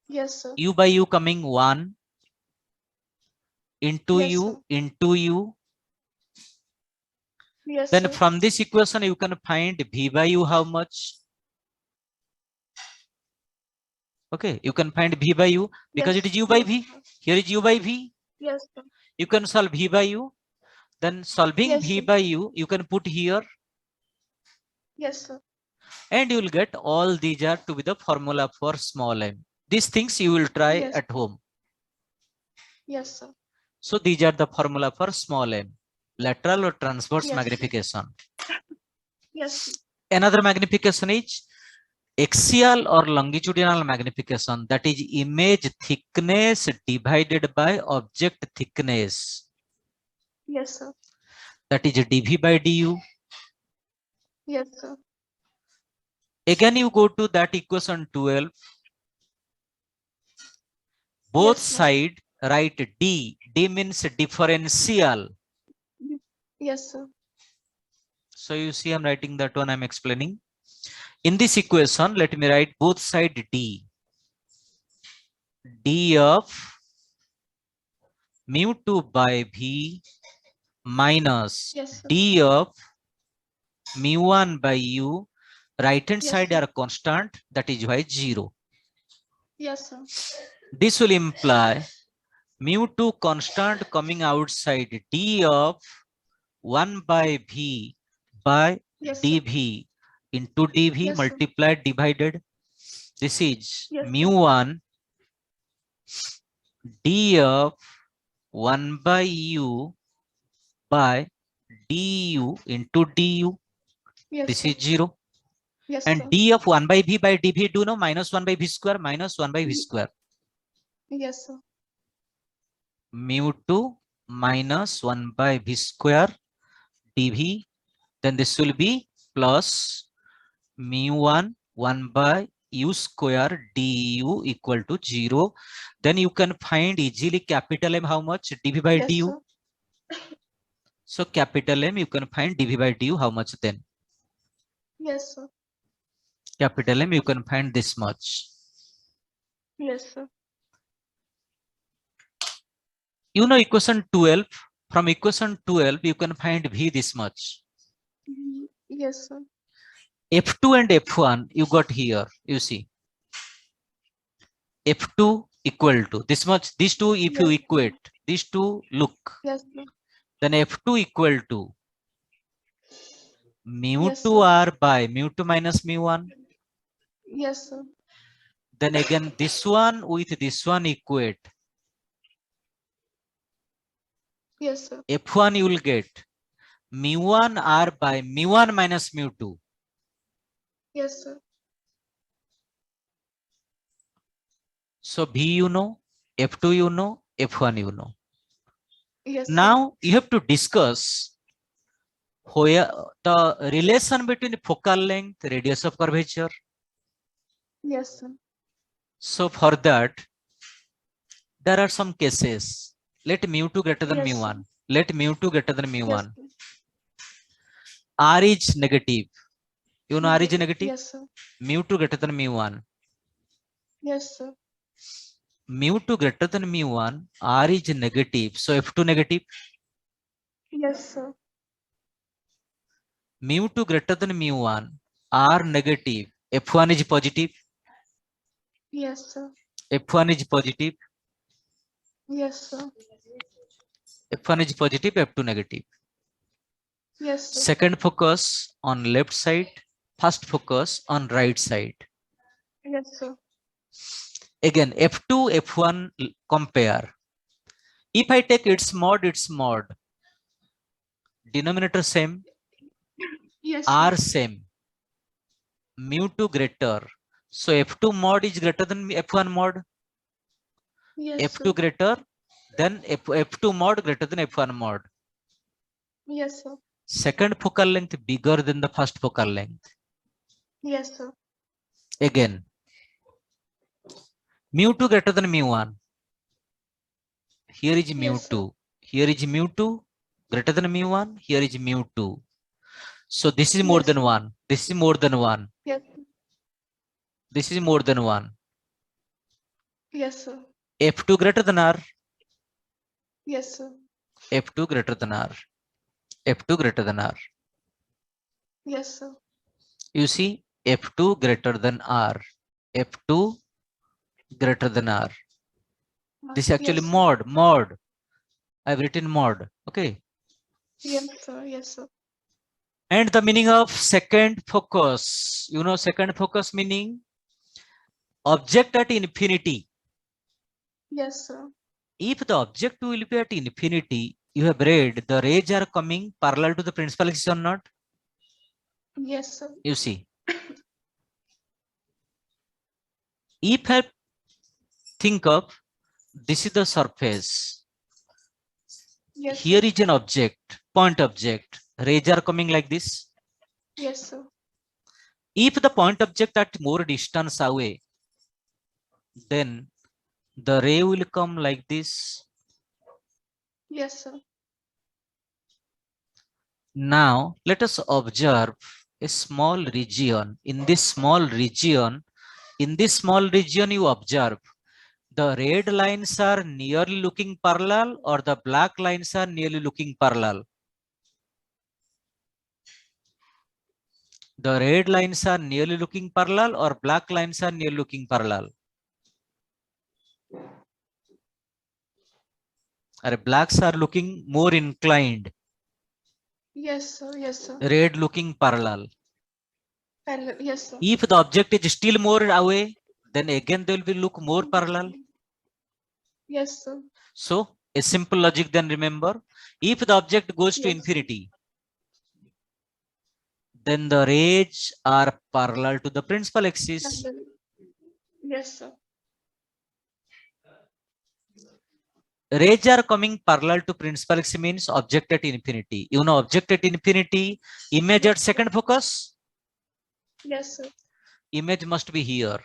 Yes, sir. u by u coming 1 into Yes, sir. u into u. Yes, Then sir. from this equation, you can find v by u how much? Okay, you can find v by u because it Yes. is u by Yes, v. sir. Here is u by v. Yes, sir. You can solve v by u. Then solving Yes, v sir. by u, you can put here, Yes, sir. and you will get all these are to be the formula for small m. These things you will try Yes. at home. Yes, sir. So these are the formula for small m. Lateral or transverse Yes. magnification. Yes. Another magnification is axial or longitudinal magnification, that is image thickness divided by object thickness, Yes, sir. that is dv by du. Yes, sir. Again you go to that equation 12, both Yes, sir. side write d. D means differential. Yes, sir. So you see I'm writing that one, I'm explaining. In this equation, let me write both side d. D of mu2 by v minus Yes, sir. d of mu1 by u. Right hand Yes, side sir. are constant, that is why 0. Yes, sir. This will imply mu2 constant coming outside d of 1 by v by Yes, sir. dv into dv Yes, sir. multiplied divided. This is Yes, sir. mu1 d of 1 by u by du into du. Yes, This sir. is 0. Yes, And sir. d of 1 by v by dv, do know minus 1 by v square minus 1 by v square. Yes, sir. Mu2 minus 1 by v square dv. Then this will be plus mu1 1 by u square du equal to 0. Then you can find easily capital M how much? dv by Yes, du. sir. So capital M you can find dv by du how much then? Yes, sir. Capital M you can find this much. Yes, sir. You know equation 12. From equation 12 you can find v this much. Yes, sir. F2 and F1 you got here. You see F2 equal to this much. These two if you Yes, sir. equate these two, look, Yes, sir. then F2 equal to Yes, mu2 sir. r by mu2 minus mu1. Yes, sir. Then again this one with this one equate. Yes, sir. F1 you will get mu1 r by mu1 minus mu2. Yes, sir. So V you know, F2 you know, F1 you know. Yes, sir. Now you have to discuss where the relation between focal length, radius of curvature. Yes, sir. So for that, there are some cases. Let mu2 greater than Yes, sir. mu1. Let mu2 greater than Yes, mu1. sir. R is negative. You know R is Negative. negative. Yes, sir. Mu2 greater than mu1. Yes, sir. Mu2 greater than mu1. R is negative. So F2 negative. Yes, sir. Mu2 greater than mu1. R negative. F1 is positive. Yes, sir. F1 is positive. Yes, sir. F1 is positive, F2 negative. Yes, sir. Second focus on left side. First focus on right side. Yes, sir. Again, F2, F1 compare. If I take its mod, denominator same, Yes, sir. R same, mu2 greater. So F2 mod is greater than F1 mod. Yes, F2 sir. greater than F2 mod greater than F1 mod. Yes, sir. Second focal length bigger than the first focal length. Yes, sir. Again, mu2 greater than mu1. Here is Yes, mu2. sir. Here is mu2 greater than mu1. Here is mu2. So this is more Yes, than sir. 1. This is more than 1. Yes. This is more than 1. Yes, sir. F2 greater than R. Yes, sir. F2 greater than R. F2 greater than R. Yes, sir. You see, F2 greater than R. F2 greater than R. This is actually Yes, sir. mod. I've written mod. Okay. Yes, sir. Yes, sir. And the meaning of second focus. You know, second focus meaning object at infinity. Yes, sir. If the object will be at infinity, you have read the rays are coming parallel to the principal axis or not? Yes, sir. You see, if I think of this is the surface, Yes, here sir. is an object, point object, rays are coming like this. Yes, sir. If the point object at more distance away, then the ray will come like this. Yes, sir. Now let us observe a small region. In this small region, you observe the red lines are nearly looking parallel or the black lines are nearly looking parallel. The red lines are nearly looking parallel or black lines are nearly looking parallel. Or blacks are looking more inclined. Yes, sir. Yes, sir. Red looking parallel. Parallel. Yes, sir. If the object is still more away, then again they will be look more parallel. Yes, sir. So a simple logic then remember, if the object goes to Yes. infinity, then the rays are parallel to the principal axis. Parallel. Yes, sir. Rays are coming parallel to principal axis means object at infinity. You know object at infinity, image at Yes, sir. second focus, Yes, sir. image must be here.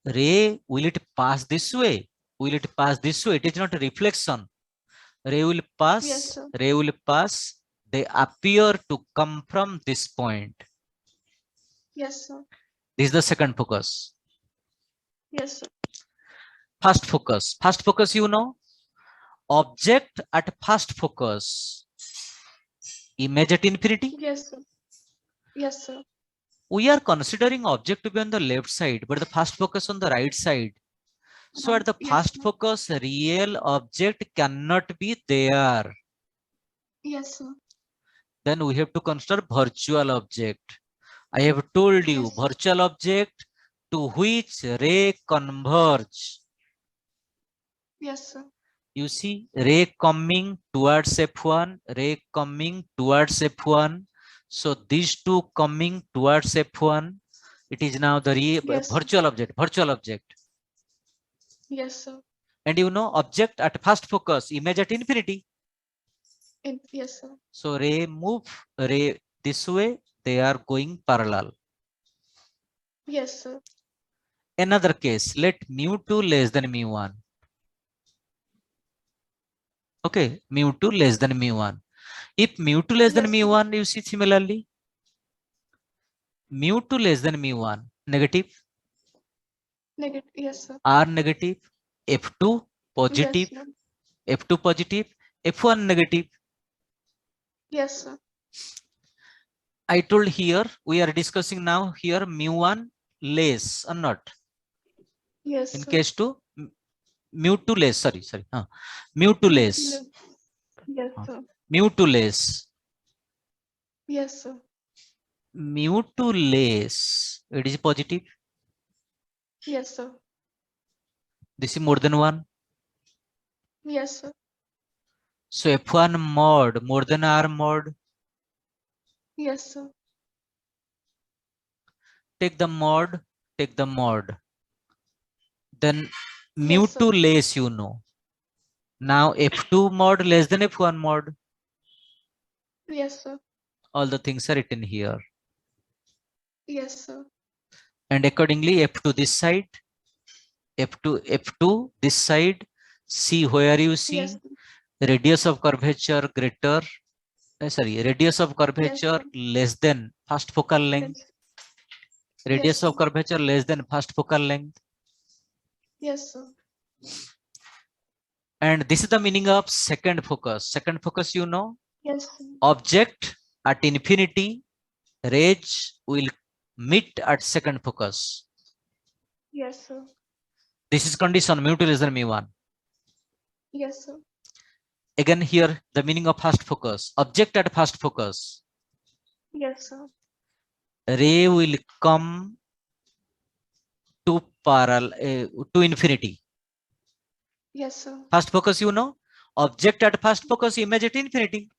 Ray, will it pass this way? Will it pass this way? It is not a reflection. Ray will Yes, pass, sir. ray will pass. They appear to come from this point. Yes, sir. This is the second focus. Yes, sir. First focus. First focus, you know, object at first focus, image at infinity. Yes, sir. Yes, sir. We are considering object to be on the left side, but the first focus on the right side. So at the Yes, first sir. focus, real object cannot be there. Yes, sir. Then we have to consider virtual object. I have told you Yes. virtual object to which ray converge. Yes, sir. You see ray coming towards F1, ray coming towards F1. So these two coming towards F1. It is now the Yes. virtual object. Yes, sir. And you know object at first focus, image at infinity. Yes, sir. So ray move, ray this way, they are going parallel. Yes, sir. Another case, let mu2 less than mu1. Okay, mu2 less than mu1. If mu2 less than Yes, sir. mu1, you see similarly, mu2 less than mu1, negative, Negative. Yes, sir. R negative, F2 Yes, positive, sir. F2 positive, F1 negative. Yes, sir. I told here, we are discussing now here mu1 less or not. Yes, In sir. case 2, mu2 less, sorry. Mu2 less, Yes, sir. mu2 less, Yes, sir. mu2 less, it is positive. Yes, sir. This is more than 1. Yes, sir. So F1 mod more than R mod. Yes, sir. Take the mod. Take the mod. Then Yes, mu2 sir. less, you know. Now F2 mod less than F1 mod. Yes, sir. All the things are written here. Yes, sir. And accordingly F2 this side. F2 this side. See where you Yes, see sir. radius of curvature greater. Radius of Yes, curvature sir. less than first focal length. Yes. Yes, Radius sir. of curvature less than first focal length. Yes, sir. And this is the meaning of second focus. Second focus, you know, Yes, sir. object at infinity, rays will meet at second focus. Yes, sir. This is condition mu2 less than mu1. Yes, sir. Again here the meaning of first focus. Object at first focus. Yes, sir. Ray will come to to infinity. Yes, sir. First focus, you know, object at first focus, image at infinity.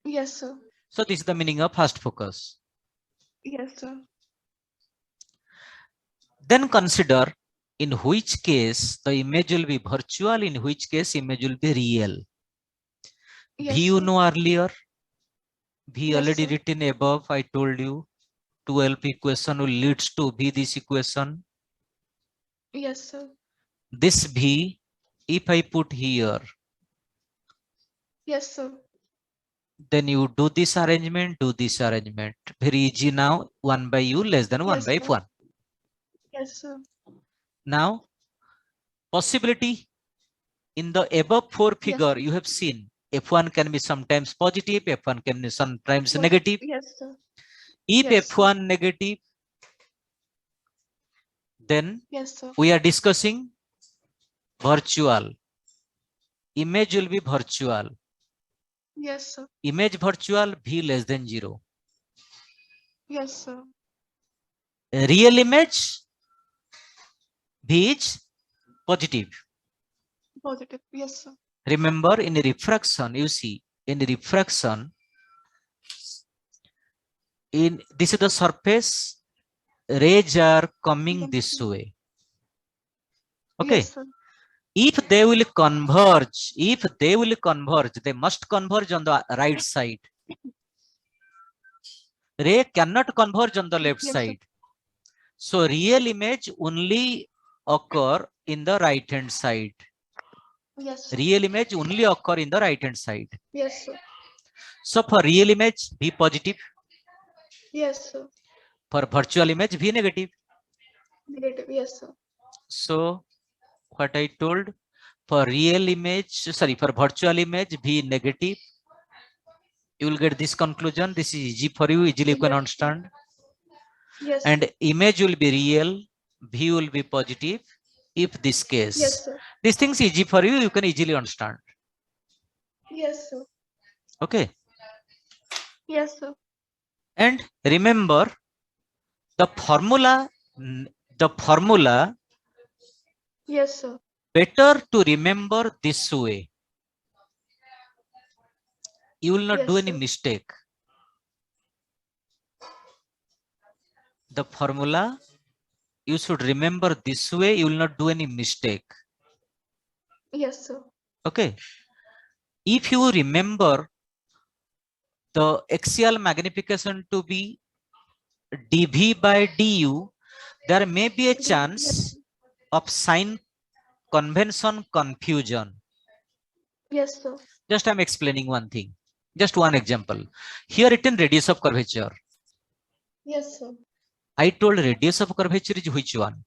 Yes, sir. So this is the meaning of first focus. Yes, sir. Then consider in which case the image will be virtual, in which case image will be real. Yes, V you sir. know earlier, V Yes, already sir. written above, I told you. 12 equation will leads to V this equation. Yes, sir. This V, if I put here, Yes, sir. then you do this arrangement, do this arrangement. Very easy now, 1 by U less than 1 Yes, by sir. F1. Yes, sir. Now, possibility in the above 4 Yes, figure, sir. you have seen F1 can be sometimes positive, F1 can be sometimes Was negative. yes, sir. If Yes, sir. F1 negative, then Yes, sir. we are discussing virtual. Image will be virtual. Yes, sir. Image virtual, V less than 0. Yes, sir. Real image, V is positive. Positive. Yes, sir. Remember in refraction, you see, in refraction, in this is the surface, rays are coming Yes, this sir. way. Okay. Yes, sir. If they will converge, they must converge on the right side. Ray cannot converge on the left Yes, sir. side. So real image only occur in the right hand side. Yes, sir. Real image only occur in the right hand side. Yes, sir. So for real image, V positive. Yes, sir. For virtual image, V negative. Negative. Yes, sir. So what I told, for real image, sorry, for virtual image, V negative. You will get this conclusion. This is easy for you, easily you can Yes, sir. understand. Yes, And sir. image will be real, V will be positive. If this case, Yes, sir. these things easy for you, you can easily understand. Yes, sir. Okay. Yes, sir. And remember the formula, Yes, sir. better to remember this way. You will not Yes, do any sir. mistake. The formula, you should remember this way, you will not do any mistake. Yes, sir. Okay. If you remember the axial magnification to be dV by du, there may be a Yes, chance of sign convention confusion. yes, sir. Just I'm explaining one thing. Just one example. Here written radius of curvature. Yes, sir. I told radius of curvature is which one?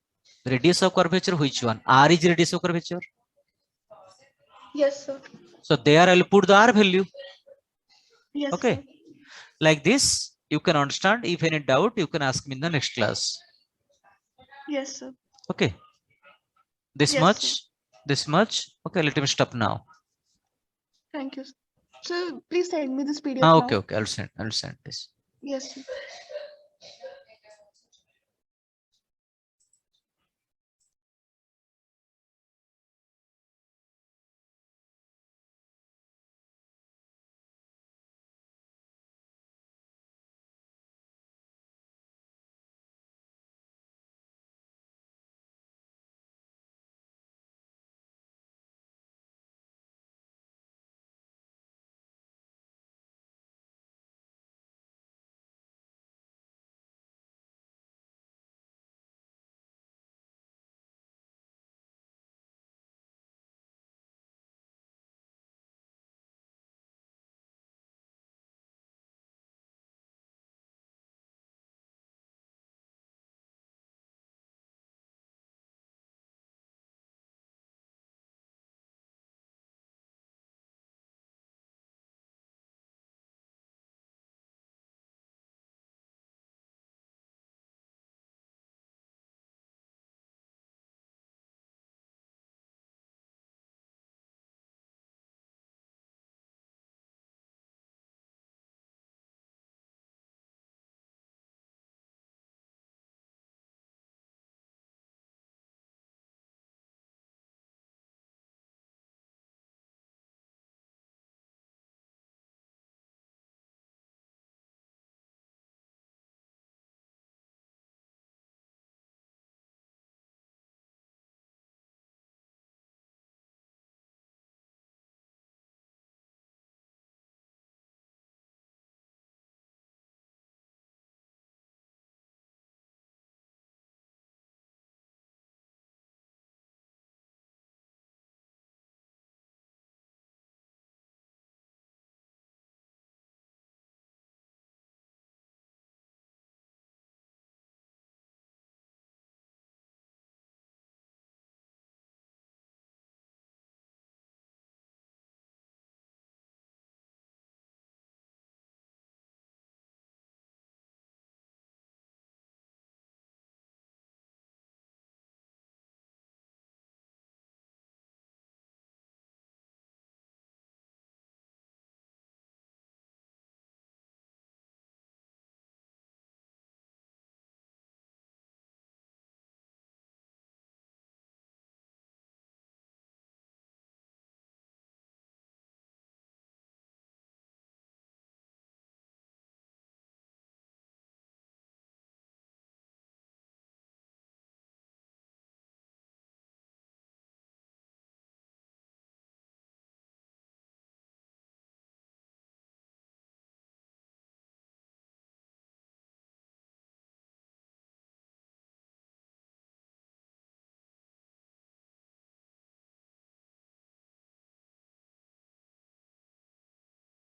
Radius of curvature which one? R is radius of curvature. Yes, sir. So there I'll put the R value. Yes, Okay. sir. Like this, you can understand. If any doubt, you can ask me in the next class. Yes, sir. Okay. This Yes, sir. much. This much. Okay, let me stop now. Thank you. Sir, please send me this PDF Okay, now. okay. I'll send this. Yes, sir.